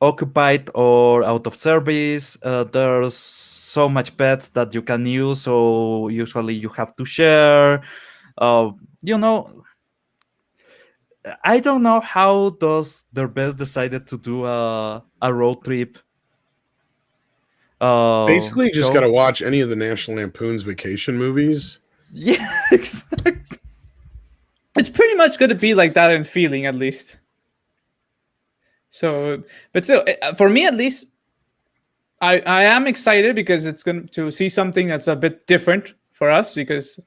occupied or out of service. There's so much pets that you can use, so usually you have to share. I don't know how does Derbez decided to do a road trip. Basically, you just show. got to watch any of the National Lampoon's Vacation movies. Yeah, exactly. It's pretty much going to be like that in feeling, at least. So, but still, for me at least, I am excited because it's going to see something that's a bit different for us. Because,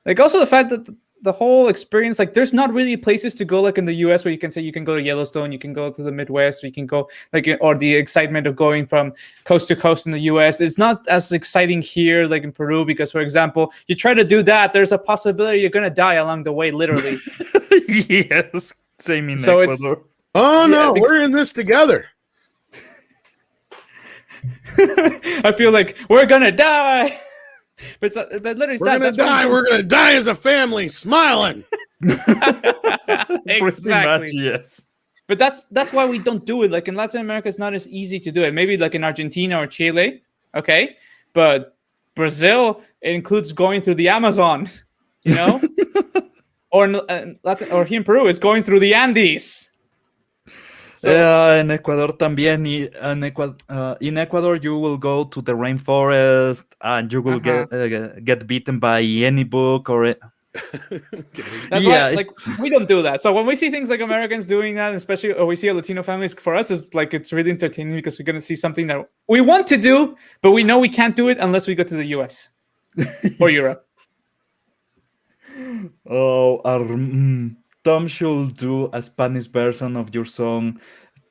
like, also the fact that the whole experience, like, there's not really places to go, like in the US, where you can say you can go to Yellowstone, you can go to the Midwest, or you can go, like, or the excitement of going from coast to coast in the US. It's not as exciting here, like in Peru, because, for example, you try to do that, there's a possibility you're going to die along the way, literally. Yes, same in So Ecuador. Oh, no, we're in this together. I feel like we're going to die. But literally, we're gonna die. We're gonna die as a family, smiling. Exactly. Much, yes. But that's why we don't do it. Like in Latin America, it's not as easy to do it. Maybe like in Argentina or Chile, okay. But Brazil, it includes going through the Amazon, or or here in Peru, it's going through the Andes. So, in Ecuador también. In Ecuador, you will go to the rainforest and you will get bitten by any book or. That's why, like, we don't do that. So when we see things like Americans doing that, especially, or we see a Latino families, for us, it's really entertaining because we're gonna see something that we want to do, but we know we can't do it unless we go to the US or Europe. Oh, Tom should do a Spanish version of your song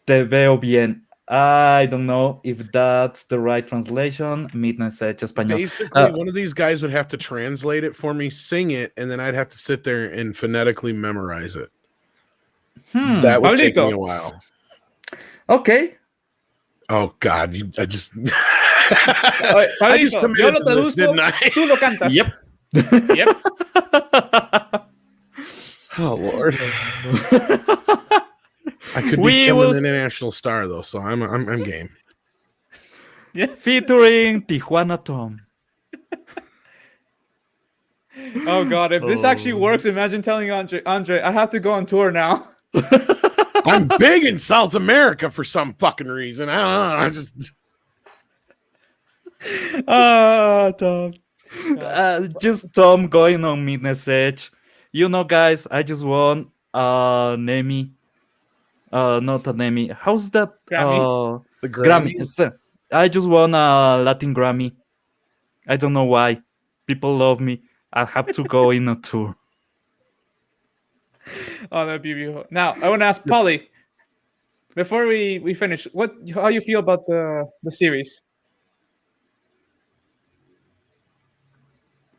"Te veo bien." I don't know if that's the right translation. Midnight Edge español. Basically, one of these guys would have to translate it for me, sing it, and then I'd have to sit there and phonetically memorize it. That would take me a while. Okay. Oh God, I just I just committed to this, didn't I? Tú lo cantas. Yep. Yep. Oh Lord. I could become an international star though, so I'm game. Yes. Featuring Tijuana Tom. Oh God, if this actually works, imagine telling Andre, I have to go on tour now. I'm big in South America for some fucking reason. I don't know. I just Tom. Just Tom going on Midnight Edge. You know, guys, I just won an Emmy. Not an Emmy. How's that? Grammy? the Grammy. I just won a Latin Grammy. I don't know why. People love me. I have to go in a tour. Oh, that'd be beautiful. Now, I want to ask Polly, before we finish, how you feel about the series?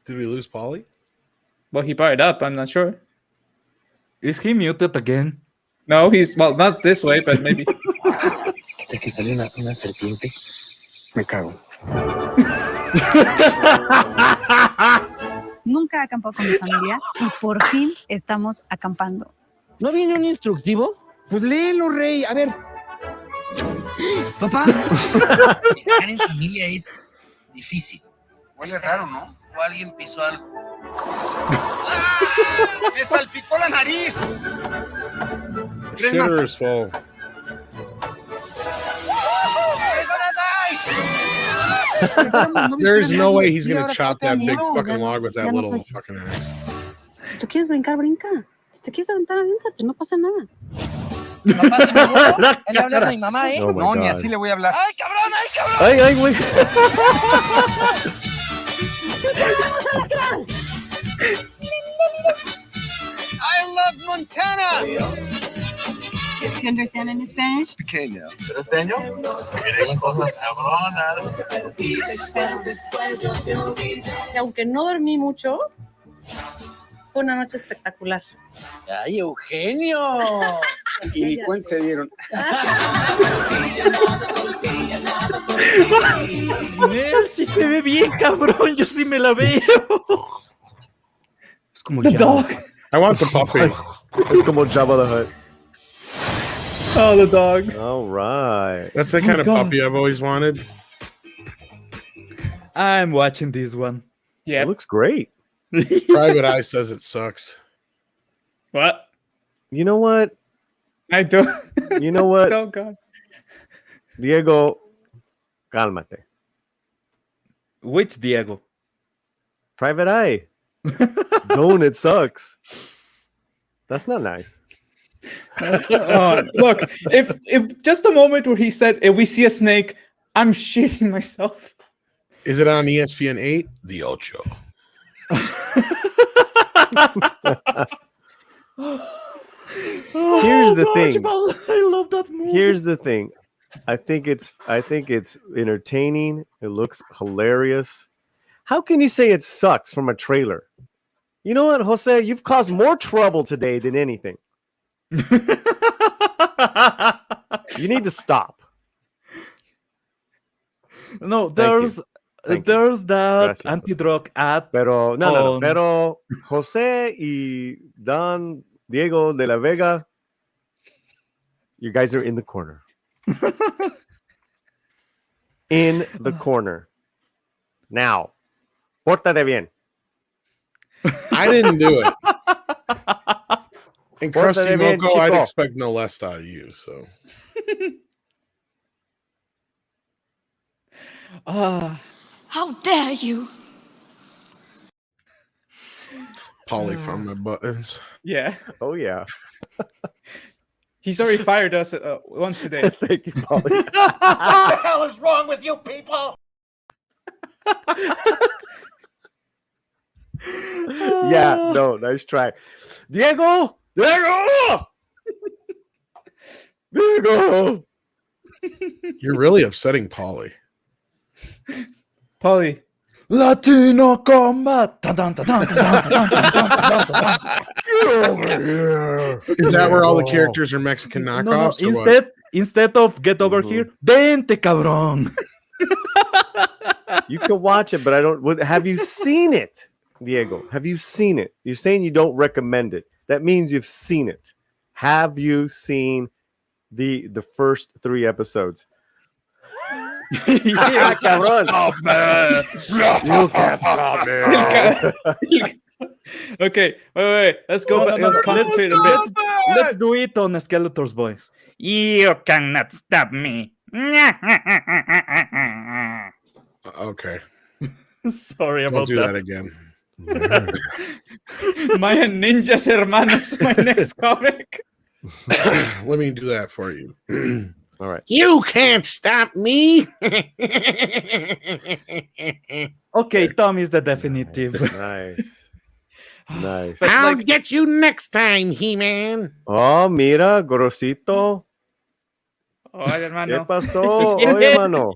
Did we lose Paulie? Well, he brought it up. I'm not sure. Is he muted again? No, he's not this way, but maybe. Hasta que sale una serpiente. Me cago. Nunca he acampado con mi familia y por fin estamos acampando. ¿No viene un instructivo? Pues léelo, Rey. A ver. Papá. Viajar en familia es difícil. Huele raro, ¿no? O alguien pisó algo. ¡Ah! ¡Me salpicó la nariz! Shitter's fall. There's no way he's gonna chop that big fucking log with that little fucking axe. Si tú quieres brincar, brinca. Si te quieres aventar, aviéntate. No pasa nada. Papá, se me burló. Él le habla a mi mamá, ¿eh? Oh my No, God. ni así le voy a hablar. ¡Ay, cabrón! ¡Ay, cabrón! Ay, güey. I love Montana! Do you understand in Spanish? Pequeño. ¿Pero este año? Miren cosas cabronas. Aunque no dormí mucho, fue una noche espectacular. ¡Ay, Eugenio! Y ni cuenta se dieron. Él sí se ve bien, cabrón. Yo sí me la veo. Es como The ya. dog. I want the puppy. Es como Jabba the Hutt. Oh, the dog. All right. That's the kind of God. puppy I've always wanted. I'm watching this one. Yeah. It looks great. Private Eye says it sucks. What? You know what? I don't. You know what? Oh God. Diego, cálmate. Which Diego? Private Eye. Don't, it sucks. That's not nice. Look, if just a moment where he said, "If we see a snake, I'm shitting myself." Is it on ESPN 8? The Ocho. Here's the thing. I love that movie. Here's the thing. I think it's entertaining. It looks hilarious. How can you say it sucks from a trailer? You know what, Jose? You've caused more trouble today than anything. You need to stop. No, there's Thank that Gracias, anti-drug ad. Pero no. on- Pero Jose y Don Diego de la Vega, you guys are in the corner. In the corner. Now, pórtate bien. I didn't do it. And Pórtate Krusty bien, Moco, I'd chico. expect no less out of you. So How dare you? Polly found my buttons. Yeah, Oh yeah. he's already fired us once today. Thank you, Polly. What the hell is wrong with you people? Yeah, no, nice try. Diego! Diego! Diego! You're really upsetting Paulie. Paulie. Latino combat. Dun, dun, dun, dun, dun, dun, dun, dun, dun, dun, dun. Get over here. Is that where all the characters are Mexican knockoffs? No, or what? instead of get over here, vente cabrón. You can watch it, but I don't. Have you seen it, Diego? Have you seen it? You're saying you don't recommend it. That means you've seen it. Have you seen the first 3 episodes? Yeah, cabrón. Stop, man. You can't stop me. Okay, wait. Let's go back. Let's concentrate a bit. Let's do it on Skeletor's voice. You cannot stop me. Okay. Sorry Don't about do that that. again. Maya Ninjas Hermanos, my next comic. Let me do that for you. All right. You can't stop me. Okay, Tom is the definitive. Nice. But, I'll like- get you next time, He-Man. Oh, mira, Gorosito. Oh, ¿Qué hermano. pasó? Oye, mano.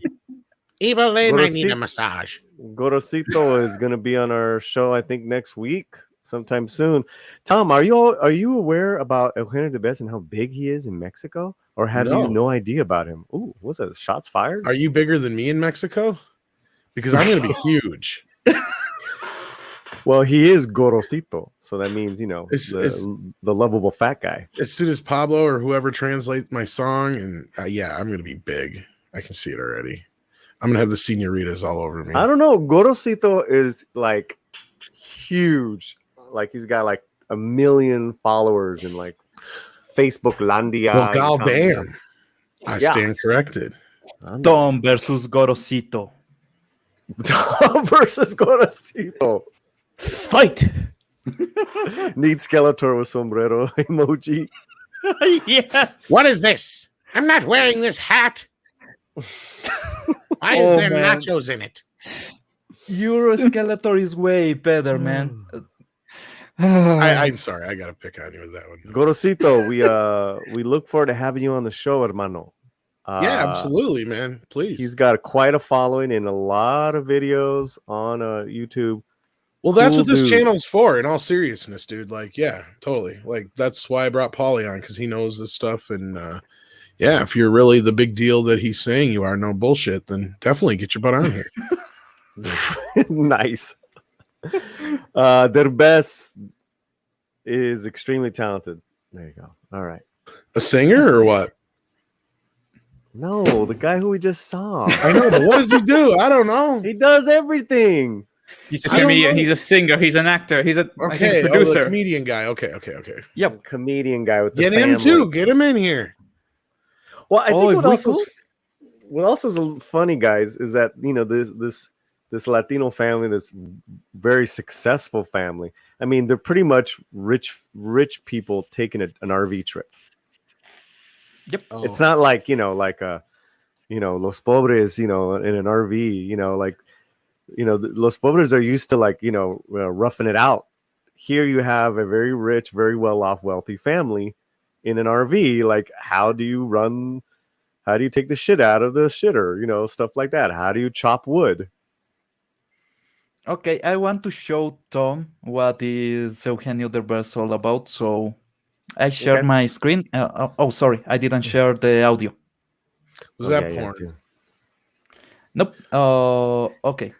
Evelyn, I need Gorosito. a massage. Gorosito is going to be on our show, I think, next week, sometime soon. Tom, are you aware about Eugenio Derbez and how big he is in Mexico? Or have you No. no idea about him? Ooh, what's that? Shots fired? Are you bigger than me in Mexico? Because I'm going to be huge. Well, he is Gorosito. So that means, It's- the lovable fat guy. As soon as Pablo or whoever translates my song, and yeah, I'm going to be big. I can see it already. I'm going to have the senoritas all over me. I don't know. Gorosito is like huge. Like he's got like 1 million followers in like Facebook Landia. Well, goddamn. I Yeah. stand corrected. Tom versus Gorosito. Tom versus Gorosito. Fight. Need Skeletor with sombrero emoji. Yes. What is this? I'm not wearing this hat. Why is Oh, there man. nachos in it? Your Skeletor is way better, man. I'm sorry. I got to pick on you with that one. Gorosito, we look forward to having you on the show, hermano. Yeah, absolutely, man. Please. He's got quite a following in a lot of videos on YouTube. Well, that's Cool what this dude. channel's for, in all seriousness, dude. Like, yeah, totally. Like, that's why I brought Paulie on, because he knows this stuff. And yeah, if you're really the big deal that he's saying you are, no bullshit, then definitely get your butt on here. Nice. Derbez is extremely talented. There you go. All right. A singer or what? No, the guy who we just saw. I know, but what does he do? I don't know. He does everything. He's a I don't comedian. know. He's a singer. He's an actor. He's a I think, Okay, the producer. comedian guy. Okay. Yep. Comedian guy with the Get him family. too. Get him in here. Well, I Oh, think if what we also, could- what also is funny, guys, is that this Latino family, this very successful family. I mean, they're pretty much rich people taking an RV trip. Oh. It's not like Los Pobres, in an RV, Los Pobres are used to roughing it out. Here you have a very rich, very well-off, wealthy family in an RV. Like, how do you take the shit out of the shitter? Stuff like that. How do you chop wood? Okay, I want to show Tom what is Eugenio Derbez all about. So I shared Okay. my screen. Sorry, I didn't share the audio. Was Oh, that yeah, porn? too. Nope. Okay.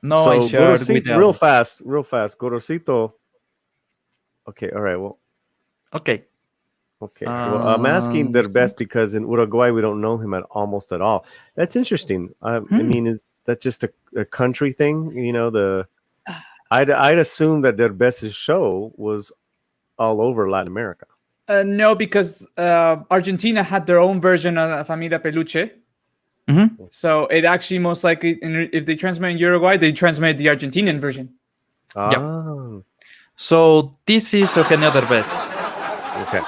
No, So I shared Gorosito, with the real audio. fast. Gorosito. Okay, all right. Well, Okay. okay. Well, I'm asking Derbez because in Uruguay we don't know him almost at all. That's interesting. I mean, is that just a country thing? I'd assume that Derbez's show was all over Latin America. No, because Argentina had their own version of Familia Peluche. Mhm. So it actually most likely, if they transmit in Uruguay, they transmit the Argentinian version. Ah, So this is Eugenio Derbez. okay.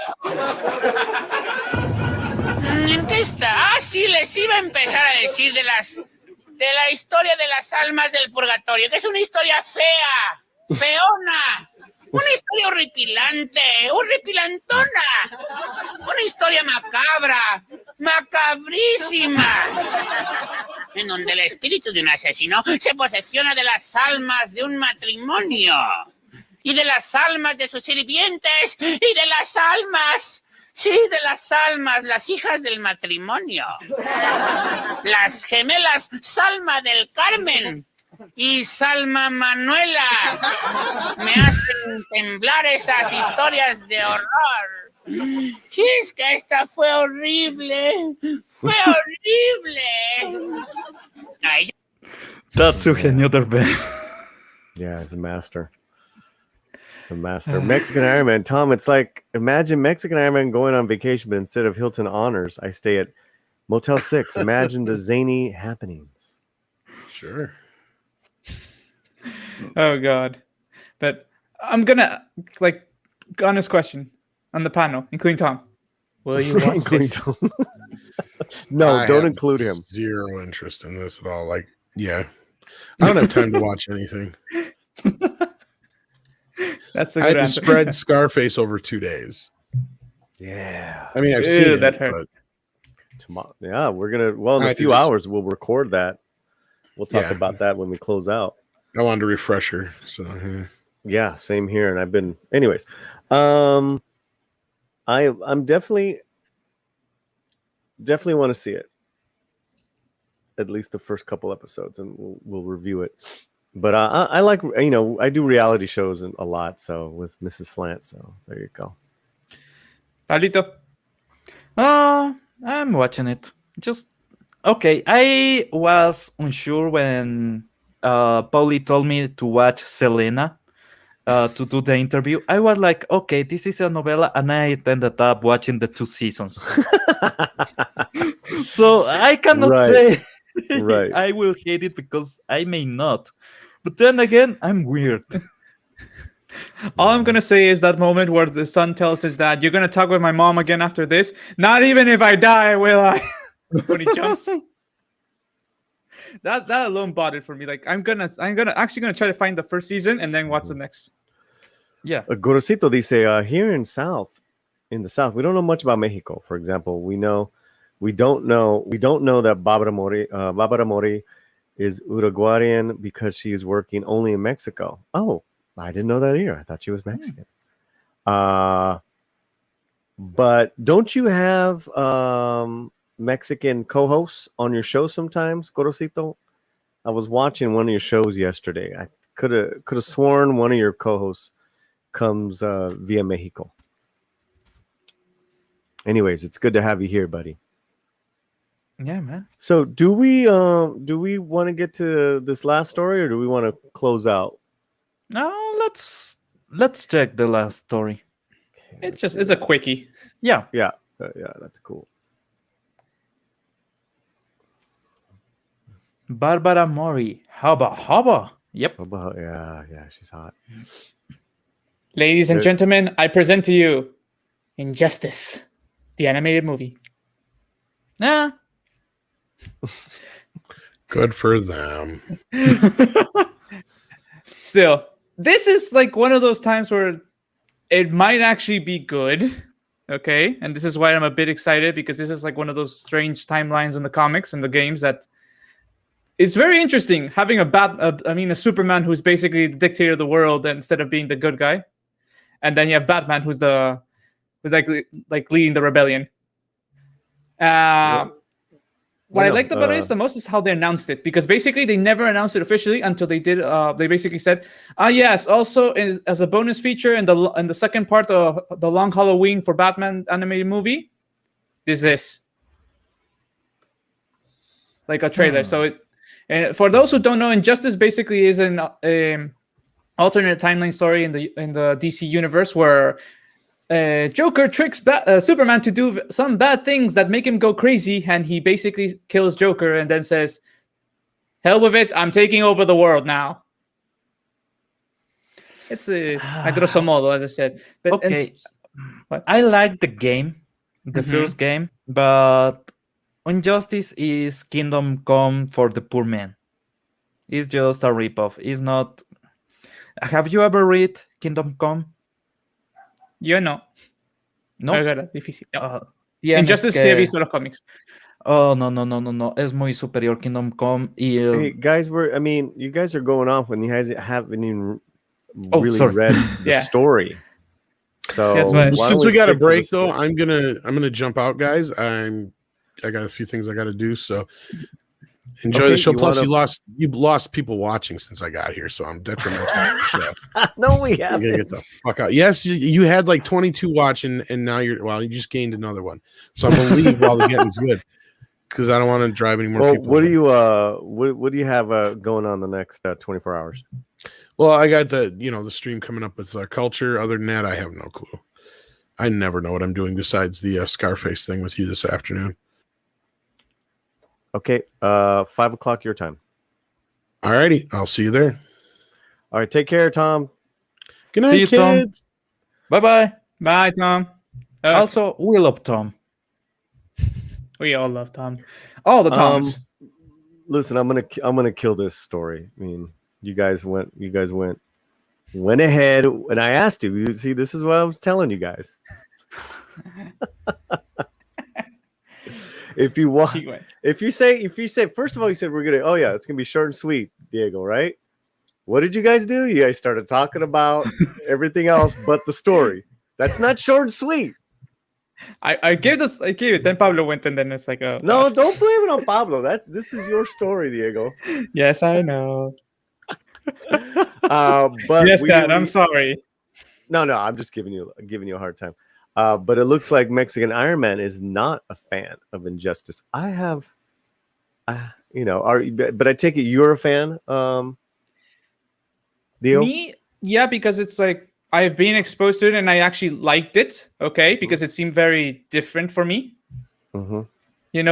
¿En qué está? Ah, sí, les iba a empezar a decir de la historia de las almas del purgatorio, que es una historia fea, feona. Una historia horripilantona. Una historia macabrísima. En donde el espíritu de un asesino se posesiona de las almas de un matrimonio. Y de las almas de sus sirvientes. Y de las almas... Sí, de las almas, las hijas del matrimonio. Las gemelas Salma del Carmen y Salma Manuela. Me hacen temblar esas historias de horror. Y es que esta fue horrible. Fue horrible. Ay, That's Eugenio Derbez. Yeah, he's a master. The master. Mexican Iron Man. Tom, it's like, imagine Mexican Iron Man going on vacation, but instead of Hilton Honors, I stay at Motel 6. Imagine the zany happenings. Sure. Oh God. But I'm gonna honest question on the panel, including Tom. Will you watch Including this? Tom. No, I don't have include him. Zero interest in this at all. Like, yeah, I don't have time to watch anything. That's a I good had to answer. spread Scarface over 2 days. Yeah. I mean, I've Ew, seen it, that hurt. but Tomorrow. Yeah, we're gonna. Well, in I a had to few just- hours, we'll record that. We'll talk Yeah. about that when we close out. I wanted a refresher. So yeah. Yeah, same here. And I've been, anyways. I'm definitely want to see it. At least the first couple episodes, and we'll review it. But I like, I do reality shows a lot. So with Mrs. Slant, so there you go. Pablito. I'm watching it. Just okay. I was unsure when Pauli told me to watch Selena to do the interview. I was like, okay, this is a novella, and I ended up watching the 2 seasons. So I cannot Right. say Right. I will hate it because I may not. But then again, I'm weird. All I'm gonna say is that moment where the son tells his dad, "You're gonna talk with my mom again after this. Not even if I die, will I?" When he jumps. That alone bought it for me. Like I'm gonna try to find the first season and then watch the next. Yeah. Gorosito dice, here in the South, we don't know much about Mexico. For example, we don't know that Barbara Mori is Uruguayan because she is working only in Mexico. Oh, I didn't know that either. I thought she was Mexican. But don't you have Mexican co-hosts on your show sometimes, Gorosito? I was watching one of your shows yesterday. I could have sworn one of your co-hosts comes via Mexico. Anyways, it's good to have you here, buddy. Yeah, man. So do we want to get to this last story, or do we want to close out? No, let's check the last story. It's a quickie. Yeah. Yeah, that's cool. Barbara Mori. Hubba. Yep. Yeah, she's hot. Ladies and gentlemen, I present to you Injustice, the animated movie. Yeah. Good for them. Still, this is like one of those times where it might actually be good. Okay. And this is why I'm a bit excited, because this is like one of those strange timelines in the comics and the games that it's very interesting having a Superman who's basically the dictator of the world instead of being the good guy. And then you have Batman who's like leading the rebellion. What I liked about it the most is how they announced it, because basically they never announced it officially until they did. They basically said, yes, also as a bonus feature in the second part of the Long Halloween for Batman animated movie, is this like a trailer. So and for those who don't know, Injustice basically is an alternate timeline story in the DC universe where Joker tricks Superman to do some bad things that make him go crazy, and he basically kills Joker and then says, "Hell with it, I'm taking over the world now." It's a grosso modo, as I said. But Okay. I like the game, the first game, but Injustice is Kingdom Come for the poor man. It's just a ripoff. It's not. Have you ever read Kingdom Come? Yo no. No. Era difícil. Tienes Injustice sí he visto los cómics. Oh, no. Es muy superior Kingdom Come. Y, Hey guys, you guys are going off when you guys haven't even really sorry. read the Yeah. story. So Yes, but- why Since don't we got a stick to the break though, story? I'm gonna jump out, guys. I got a few things I got to do. So enjoy Okay, the show. you Plus, wanna- you lost people watching since I got here, so I'm detrimental to the show. No, we You gotta haven't. get the fuck out. Yes, you had like 22 watching, and now you just gained another one. So I'm gonna leave while the getting's good because I don't want to drive any more Well, people. what do you what do you have going on the next 24 hours? Well, I got the stream coming up with culture. Other than that, I have no clue. I never know what I'm doing besides the Scarface thing with you this afternoon. Okay, 5:00 your time. All righty, I'll see you there. All right, take care, Tom. Good night, See you, Tom. kids. Bye-bye. Bye, Tom. Also, we love Tom. We all love Tom. All the Toms. Listen, I'm gonna kill this story. I mean, you guys went ahead, and I asked you. You see, this is what I was telling you guys. If you want, He went. if you say, first of all, you said it's gonna be short and sweet, Diego, right? What did you guys do? You guys started talking about everything else but the story. That's not short and sweet. I gave it. Then Pablo went, and then it's like, oh No, don't blame it on Pablo. This is your story, Diego. yes, I know. But Yes, Dad. I'm sorry. No, I'm just giving you a hard time. But it looks like Mexican Iron Man is not a fan of Injustice. I have, but I take it you're a fan, Dio? Me, yeah, because it's like I've been exposed to it and I actually liked it. Okay, because it seemed very different for me. Mm-hmm.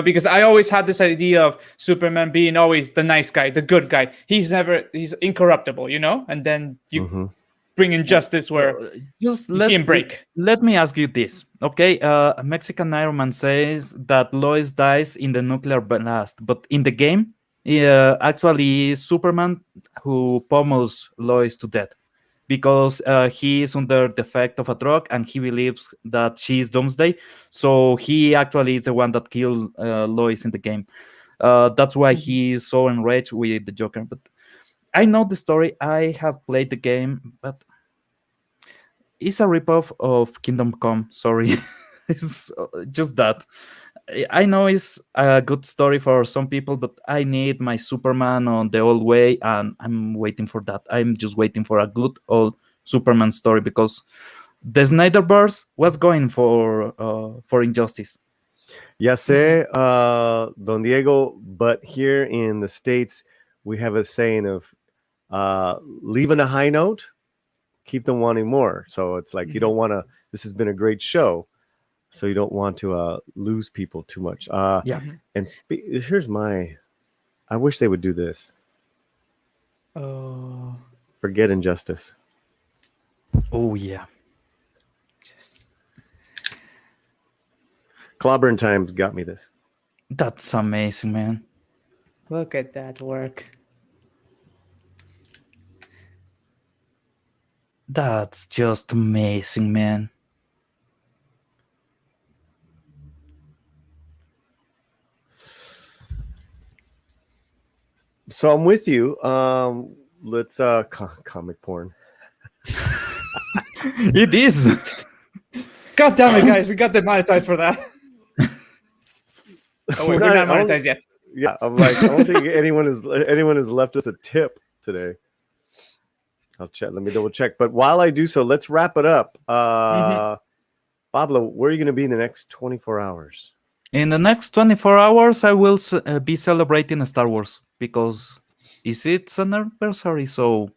Because I always had this idea of Superman being always the nice guy, the good guy. He's incorruptible, and then you bring Injustice where you see him break. Let me ask you this, okay? Mexican Iron Man says that Lois dies in the nuclear blast, but in the game, actually Superman who pummels Lois to death because he is under the effect of a drug and he believes that she is Doomsday. So he actually is the one that kills Lois in the game. That's why he is so enraged with the Joker. But I know the story. I have played the game, but it's a ripoff of Kingdom Come. Sorry. It's just that. I know it's a good story for some people, but I need my Superman on the old way, and I'm waiting for that. I'm just waiting for a good old Superman story because the Snyderverse was going for Injustice. Ya sé, Don Diego, but here in the States, we have a saying of leaving a high note, keep them wanting more. So it's like you don't want to, this has been a great show, so you don't want to lose people too much. Yeah. And here's I wish they would do this. Oh. Forget Injustice. Oh, yeah. Clobbering Times got me this. That's amazing, man. Look at that work. That's just amazing, man. So I'm with you. Let's comic porn. It is. God damn it, guys. We got demonetized for that. Oh, wait, we're not monetized yet. Yeah, I'm like, I don't think anyone has left us a tip today. I'll check. Let me double check. But while I do so, let's wrap it up. Pablo, where are you going to be in the next 24 hours? In the next 24 hours, I will be celebrating Star Wars because it's its anniversary. So,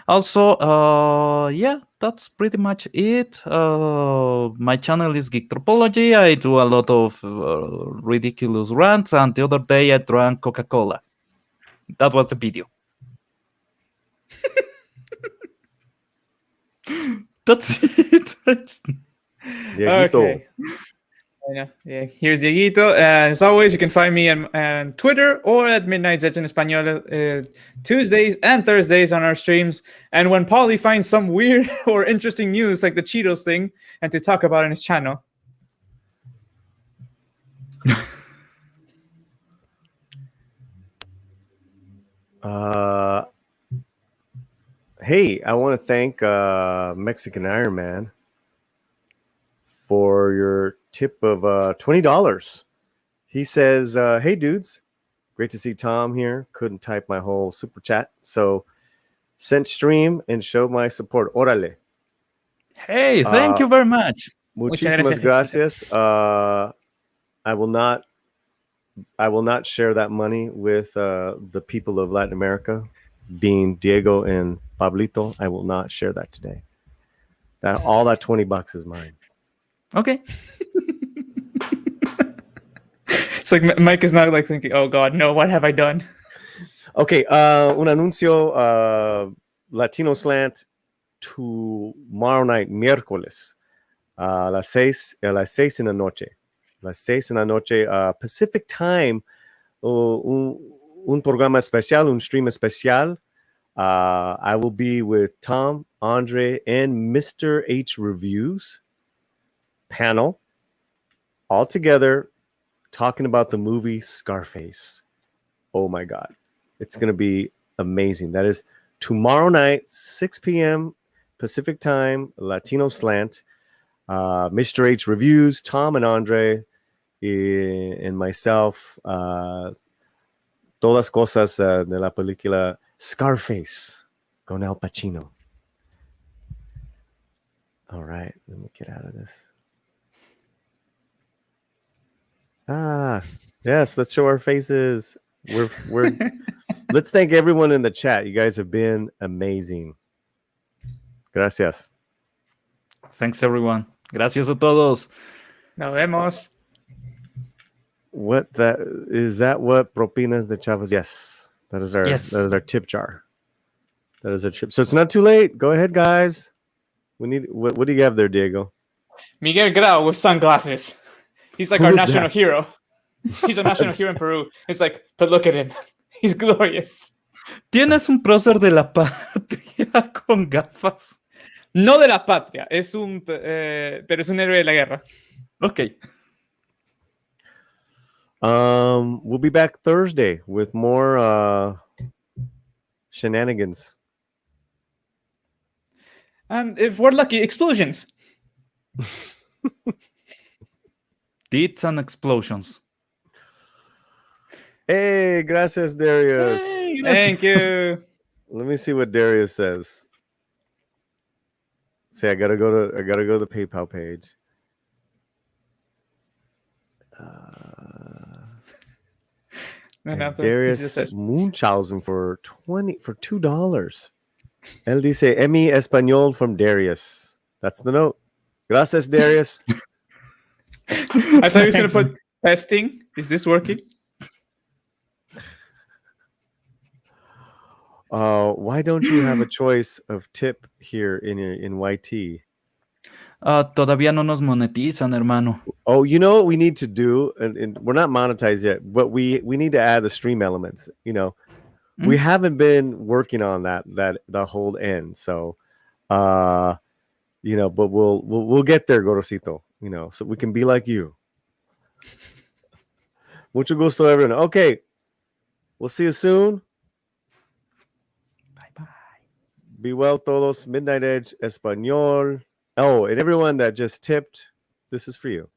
also, yeah, that's pretty much it. My channel is Geek Tropology. I do a lot of ridiculous rants, and the other day I drank Coca-Cola. That was the video. That's it. Dieguito. Okay. Yeah, here's Dieguito. As always, you can find me on Twitter or at Midnight Zets in Español Tuesdays and Thursdays on our streams. And when Paulie finds some weird or interesting news like the Cheetos thing and to talk about on his channel. Hey, I want to thank Mexican Iron Man for your tip of $20. He says, hey, dudes, great to see Tom here. Couldn't type my whole super chat, so sent stream and showed my support. Órale. Hey, thank you very much. Muchísimas gracias. I will not share that money with the people of Latin America, being Diego and Pablito. I will not share that today. All that $20 is mine. Okay. It's like Mike is now like thinking, oh God, no, what have I done? Okay, un anuncio, Latino Slant tomorrow night, miércoles, a las 6 en la noche. Las 6 en la noche, Pacific Time, un programa especial, un stream especial. I will be with Tom, Andre, and Mr. H Reviews panel, all together, talking about the movie Scarface. Oh my God. It's going to be amazing. That is tomorrow night, 6 p.m. Pacific Time, Latino Slant. Mr. H Reviews, Tom and Andre, and myself. Todas cosas de la película Scarface con Al Pacino. All right, let me get out of this. Yes, let's show our faces. We're let's thank everyone in the chat. You guys have been amazing. Gracias. Thanks, everyone. Gracias a todos. Nos vemos. What is that? What propinas de chavos? Yes, that is our tip jar. That is our tip. So it's not too late. Go ahead, guys. We need. What do you have there, Diego? Miguel Grau with sunglasses. He's like Who our is national that? hero. He's a national hero in Peru. It's like, but look at him. He's glorious. ¿Tienes un prócer de la patria con gafas? No de la patria, pero es un héroe de la guerra. Okay. We'll be back Thursday with more shenanigans. And if we're lucky, explosions. Deeds and explosions. Hey, gracias, Darius. Hey, Thank you. Let me see what Darius says. See, I gotta go to the PayPal page. And Darius Munchausen for $2. Él dice Emi Español from Darius. That's the note. Gracias, Darius. I thought he was going to put testing. Is this working? Why don't you have a choice of tip here in YT? Todavía no nos monetizan, hermano. Oh, you know what we need to do, and we're not monetized yet, but we need to add the stream elements. You know, we haven't been working on that the whole end. So, you know, but we'll get there, Gorosito. You know, so we can be like you. Mucho gusto, everyone. Okay, we'll see you soon. Bye. Be well, todos. Midnight Edge Español. Oh, and everyone that just tipped, this is for you.